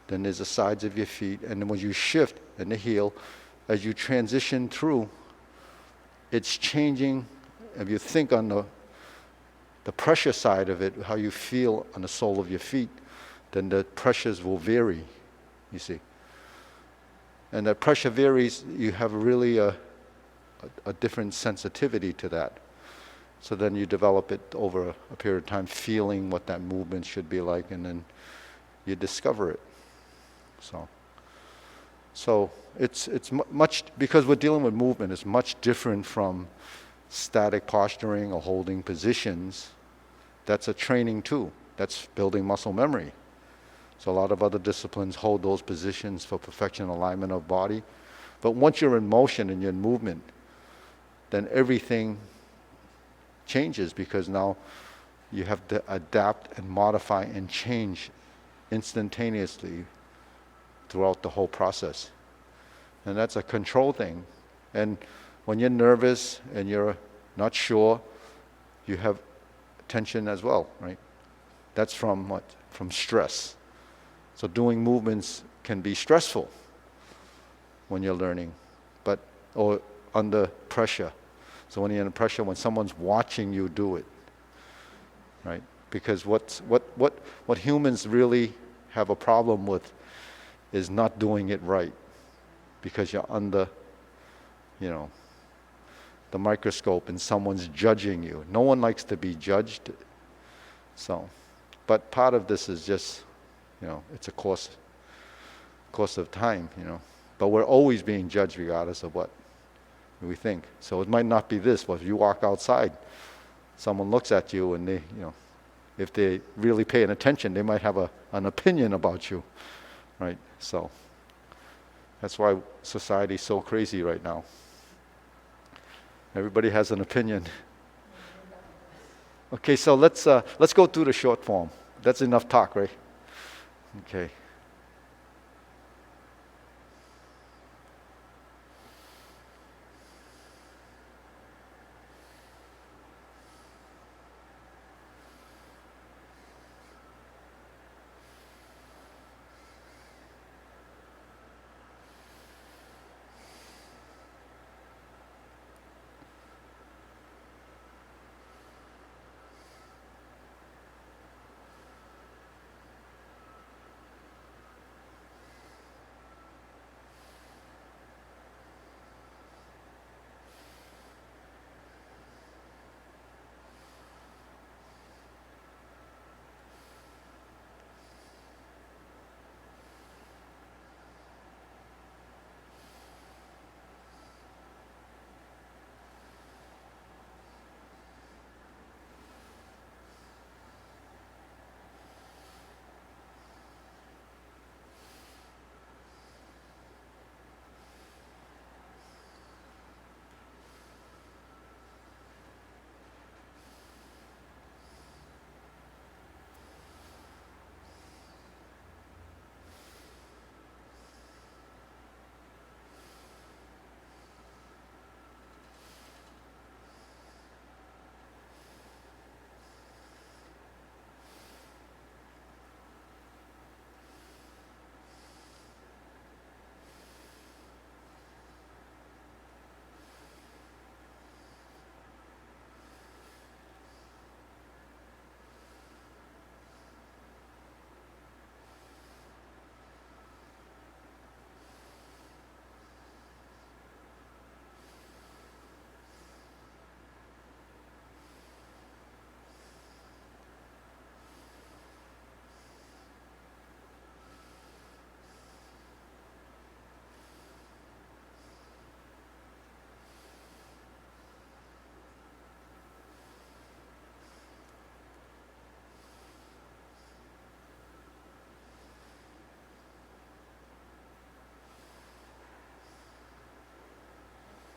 then there's the sides of your feet, and then when you shift in the heel, as you transition through, it's changing. If you think on the pressure side of it, how you feel on the sole of your feet, then the pressures will vary, you see. And that pressure varies, you have really a different sensitivity to that. So then you develop it over a period of time, feeling what that movement should be like, and then you discover it. So it's much, because we're dealing with movement, it's much different from static posturing or holding positions. That's a training too. That's building muscle memory. So a lot of other disciplines hold those positions for perfection, alignment of body. But once you're in motion and you're in movement, then everything changes, because now you have to adapt and modify and change instantaneously throughout the whole process. And that's a control thing. And when you're nervous and you're not sure, you have tension as well, right? That's from what? From stress. So doing movements can be stressful when you're learning, or under pressure. So when you're under pressure, when someone's watching you do it, right? Because what humans really have a problem with is not doing it right, because you're under, the microscope and someone's judging you. No one likes to be judged. So, but part of this is just, it's a course of time, But we're always being judged regardless of what we think. So it might not be this, but if you walk outside, someone looks at you and they, if they really paying attention, they might have an opinion about you, right? So that's why society's so crazy right now. Everybody has an opinion. Okay, so let's go through the short form. That's enough talk, right? Okay.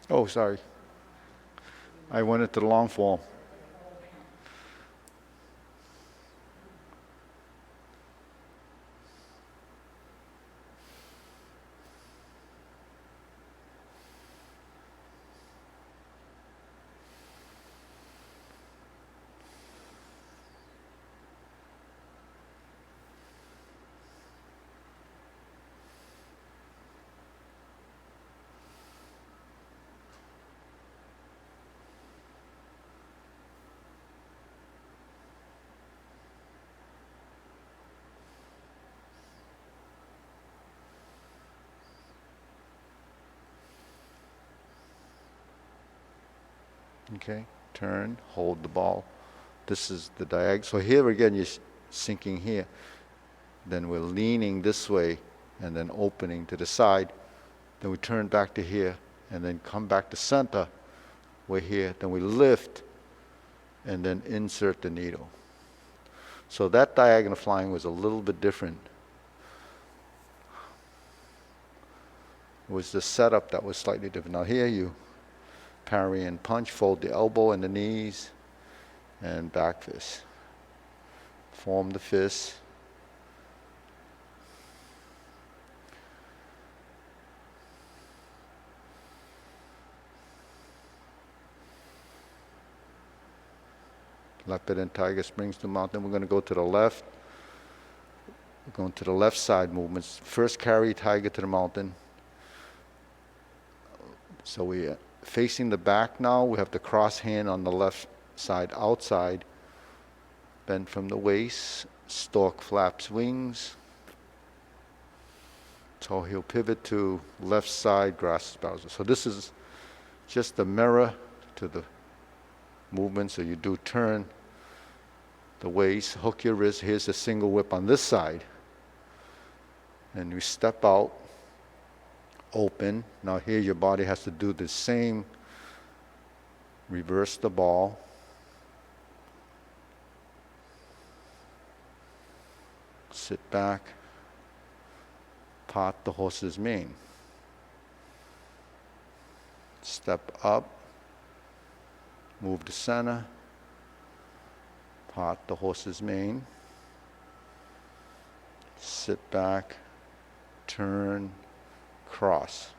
Oh, sorry. I went into the long form. Okay, turn, hold the ball. This is the diagonal. So here again, you're sinking here. Then we're leaning this way and then opening to the side. Then we turn back to here and then come back to center. We're here. Then we lift and then insert the needle. So that diagonal flying was a little bit different. It was the setup that was slightly different. Now here you parry and punch, fold the elbow and the knees, and back fist. Form the fist. Leopard and tiger springs to mountain. We're going to go to the left. We're going to the left side movements. First carry tiger to the mountain. So we are facing the back now. We have the cross hand on the left side outside. Bend from the waist. Stork flaps wings. So he'll pivot to left side, grasp Bowser. So this is just the mirror to the movement. So you do turn the waist, hook your wrist. Here's a single whip on this side. And you step out, open. Now here your body has to do the same. Reverse the ball. Sit back. Part the horse's mane. Step up. Move to center. Part the horse's mane. Sit back. Turn. Cross.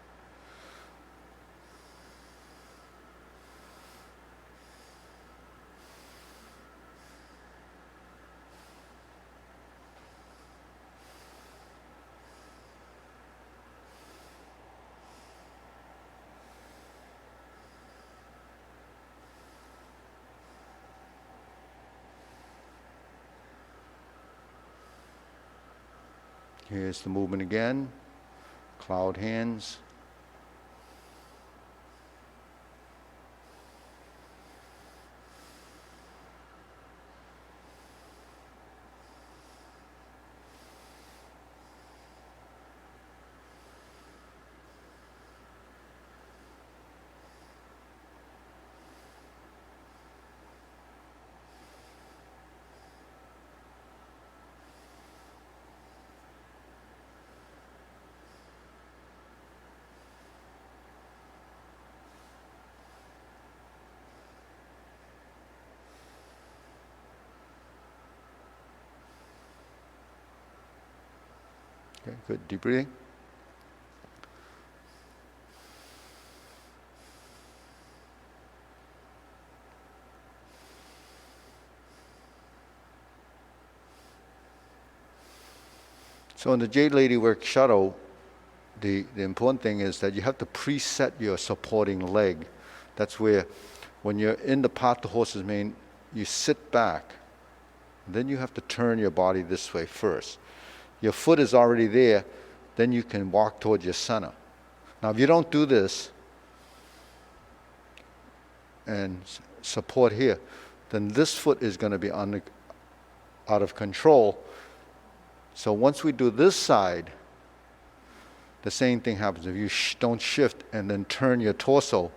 Here's the movement again. Cloud hands. Okay, good. Deep breathing. So in the Jade Lady Work Shuttle, the important thing is that you have to preset your supporting leg. That's where, when you're in the part the horse's mane, you sit back. Then you have to turn your body this way first. Your foot is already there, then you can walk towards your center. Now if you don't do this and support here, then this foot is going to be out of control. So once we do this side, the same thing happens. If you don't shift and then turn your torso,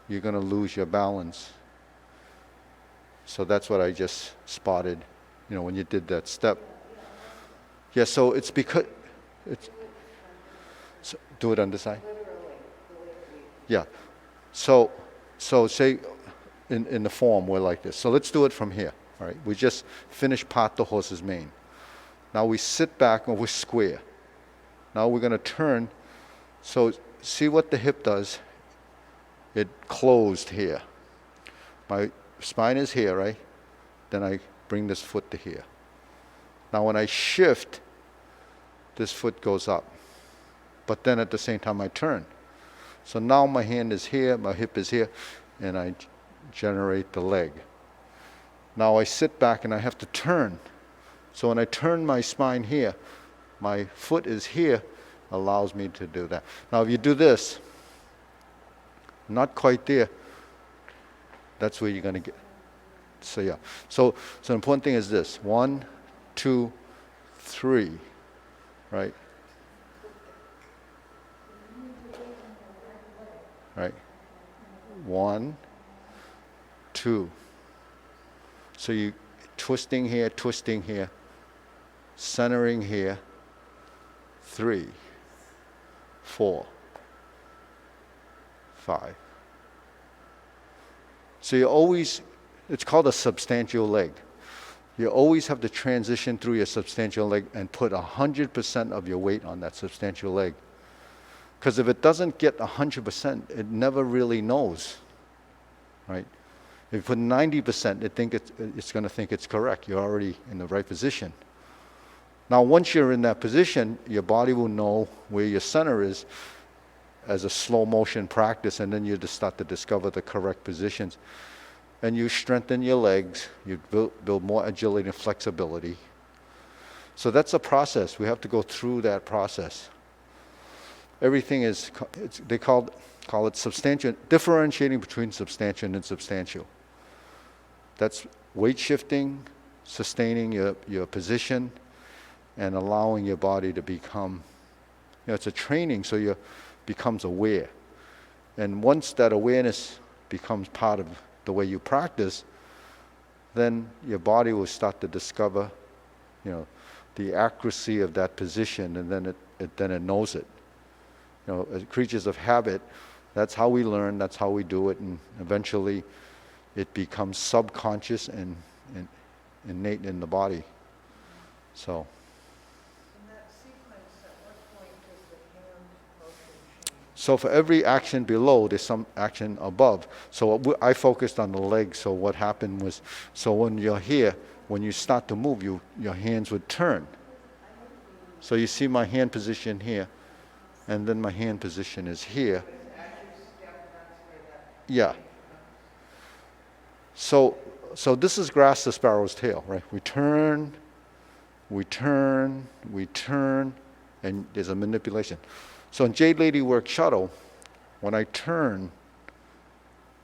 you're going to lose your balance. So that's what I just spotted, when you did that step. Yeah, so it's because do it on this side. Yeah, So, say in the form we're like this. So let's do it from here. All right. We just finished part the horse's mane. Now we sit back and we're square. Now we're going to turn. So see what the hip does. It closed here. My spine is here, right? Then I bring this foot to here. Now when I shift, this foot goes up. But then at the same time I turn. So now my hand is here, my hip is here, and I generate the leg. Now I sit back and I have to turn. So when I turn my spine here, my foot is here, allows me to do that. Now if you do this, not quite there, that's where you're going to get. So yeah. So the important thing is this. 1, 2, 3, right? Right. 1, 2. So you twisting here, centering here. 3, 4, 5. So you always, it's called a substantial leg. You always have to transition through your substantial leg and put 100% of your weight on that substantial leg. Because if it doesn't get 100%, it never really knows, right? If you put 90%, it's going to think it's correct. You're already in the right position. Now, once you're in that position, your body will know where your center is as a slow motion practice, and then you just start to discover the correct positions. And you strengthen your legs, you build more agility and flexibility. So that's a process. We have to go through that process. Everything is, they call it substantial, differentiating between substantial and insubstantial. That's weight shifting, sustaining your position, and allowing your body to become, it's a training so you becomes aware. And once that awareness becomes part of the way you practice, then your body will start to discover, the accuracy of that position, and then it knows it. As creatures of habit, that's how we learn, that's how we do it, and eventually it becomes subconscious and innate in the body. So. In that sequence, at what point does the hand motion change? So for every action below, there's some action above. So I focused on the legs. So what happened was, so when you're here, when you start to move, your hands would turn. So you see my hand position here, and then my hand position is here. As you step, that's where that Yeah. So this is grass the sparrow's tail, right? We turn, and there's a manipulation. So in Jade Lady Work Shuttle, when I turn,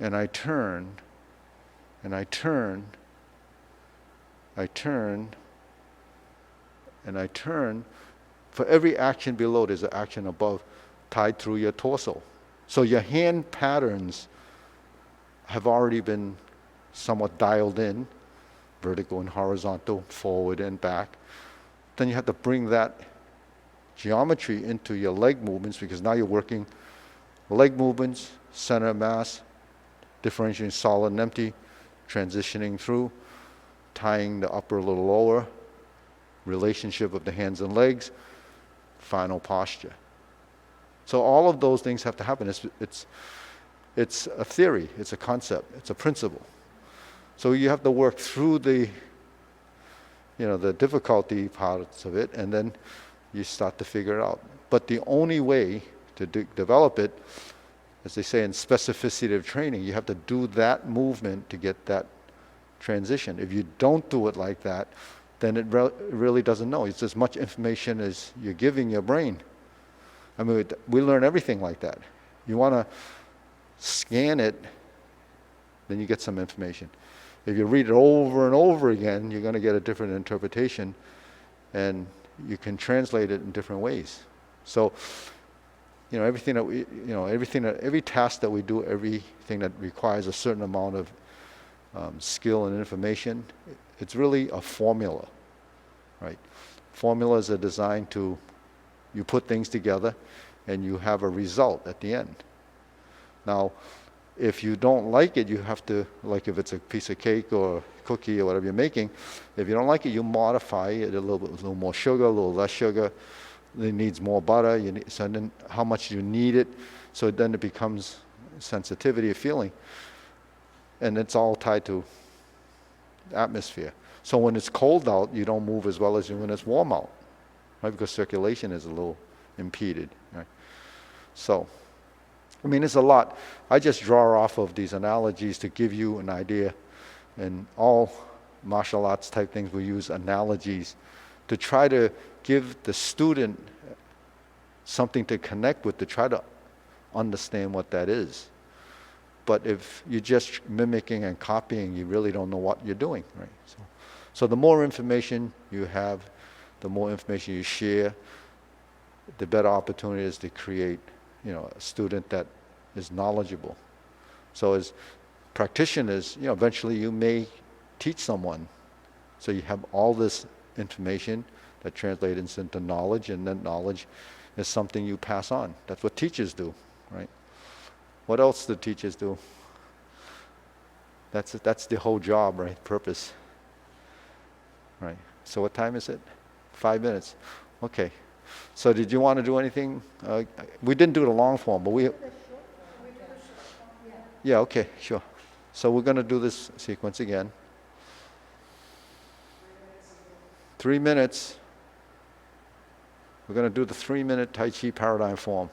and I turn, and I turn, I turn, and I turn, for every action below, there's an action above tied through your torso. So your hand patterns have already been somewhat dialed in, vertical and horizontal, forward and back. Then you have to bring that geometry into your leg movements, because now you're working leg movements, center of mass, differentiating solid and empty, transitioning through, tying the upper a little lower, relationship of the hands and legs, final posture. So all of those things have to happen. It's a theory, it's a concept, it's a principle. So you have to work through the difficulty parts of it, and then you start to figure it out. But the only way to develop it, as they say in specificity of training, you have to do that movement to get that transition. If you don't do it like that, then it really doesn't know. It's as much information as you're giving your brain. I mean, we learn everything like that. You want to scan it, then you get some information. If you read it over and over again, you're going to get a different interpretation, and you can translate it in different ways. So, everything that we, every task that we do, everything that requires a certain amount of skill and information, it's really a formula, right? Formulas are designed to, you put things together and you have a result at the end. Now, If you don't like it, you have to, like if it's a piece of cake or cookie or whatever you're making, if you don't like it, you modify it a little bit, with a little more sugar, a little less sugar. It needs more butter. So then how much you need it. So then it becomes sensitivity of feeling. And it's all tied to atmosphere. So when it's cold out, you don't move as well as when it's warm out, right? Because circulation is a little impeded, right? So, I mean, it's a lot. I just draw off of these analogies to give you an idea. And all martial arts type things, we use analogies to try to give the student something to connect with, to try to understand what that is. But if you're just mimicking and copying, you really don't know what you're doing, right? So the more information you have, the more information you share, the better opportunity is to create, a student that is knowledgeable. So as practitioners, eventually you may teach someone. So you have all this information that translates into knowledge, and then knowledge is something you pass on. That's what teachers do, right? What else do teachers do? That's the whole job, right? Purpose. Right. So what time is it? 5 minutes. Okay. So did you want to do anything? We didn't do the long form, but we... Yeah, okay, sure. So we're going to do this sequence again. 3 minutes. We're going to do the 3-minute Tai Chi Paradigm form.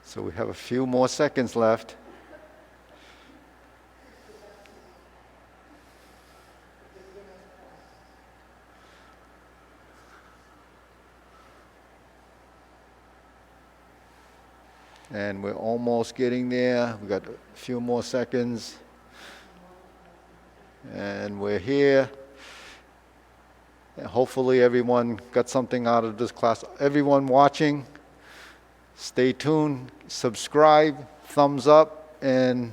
So we have a few more seconds left. And we're almost getting there. We got a few more seconds. And we're here. And hopefully everyone got something out of this class. Everyone watching, stay tuned, subscribe, thumbs up, and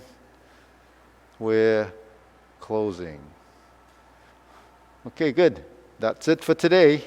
we're closing. Okay, good. That's it for today.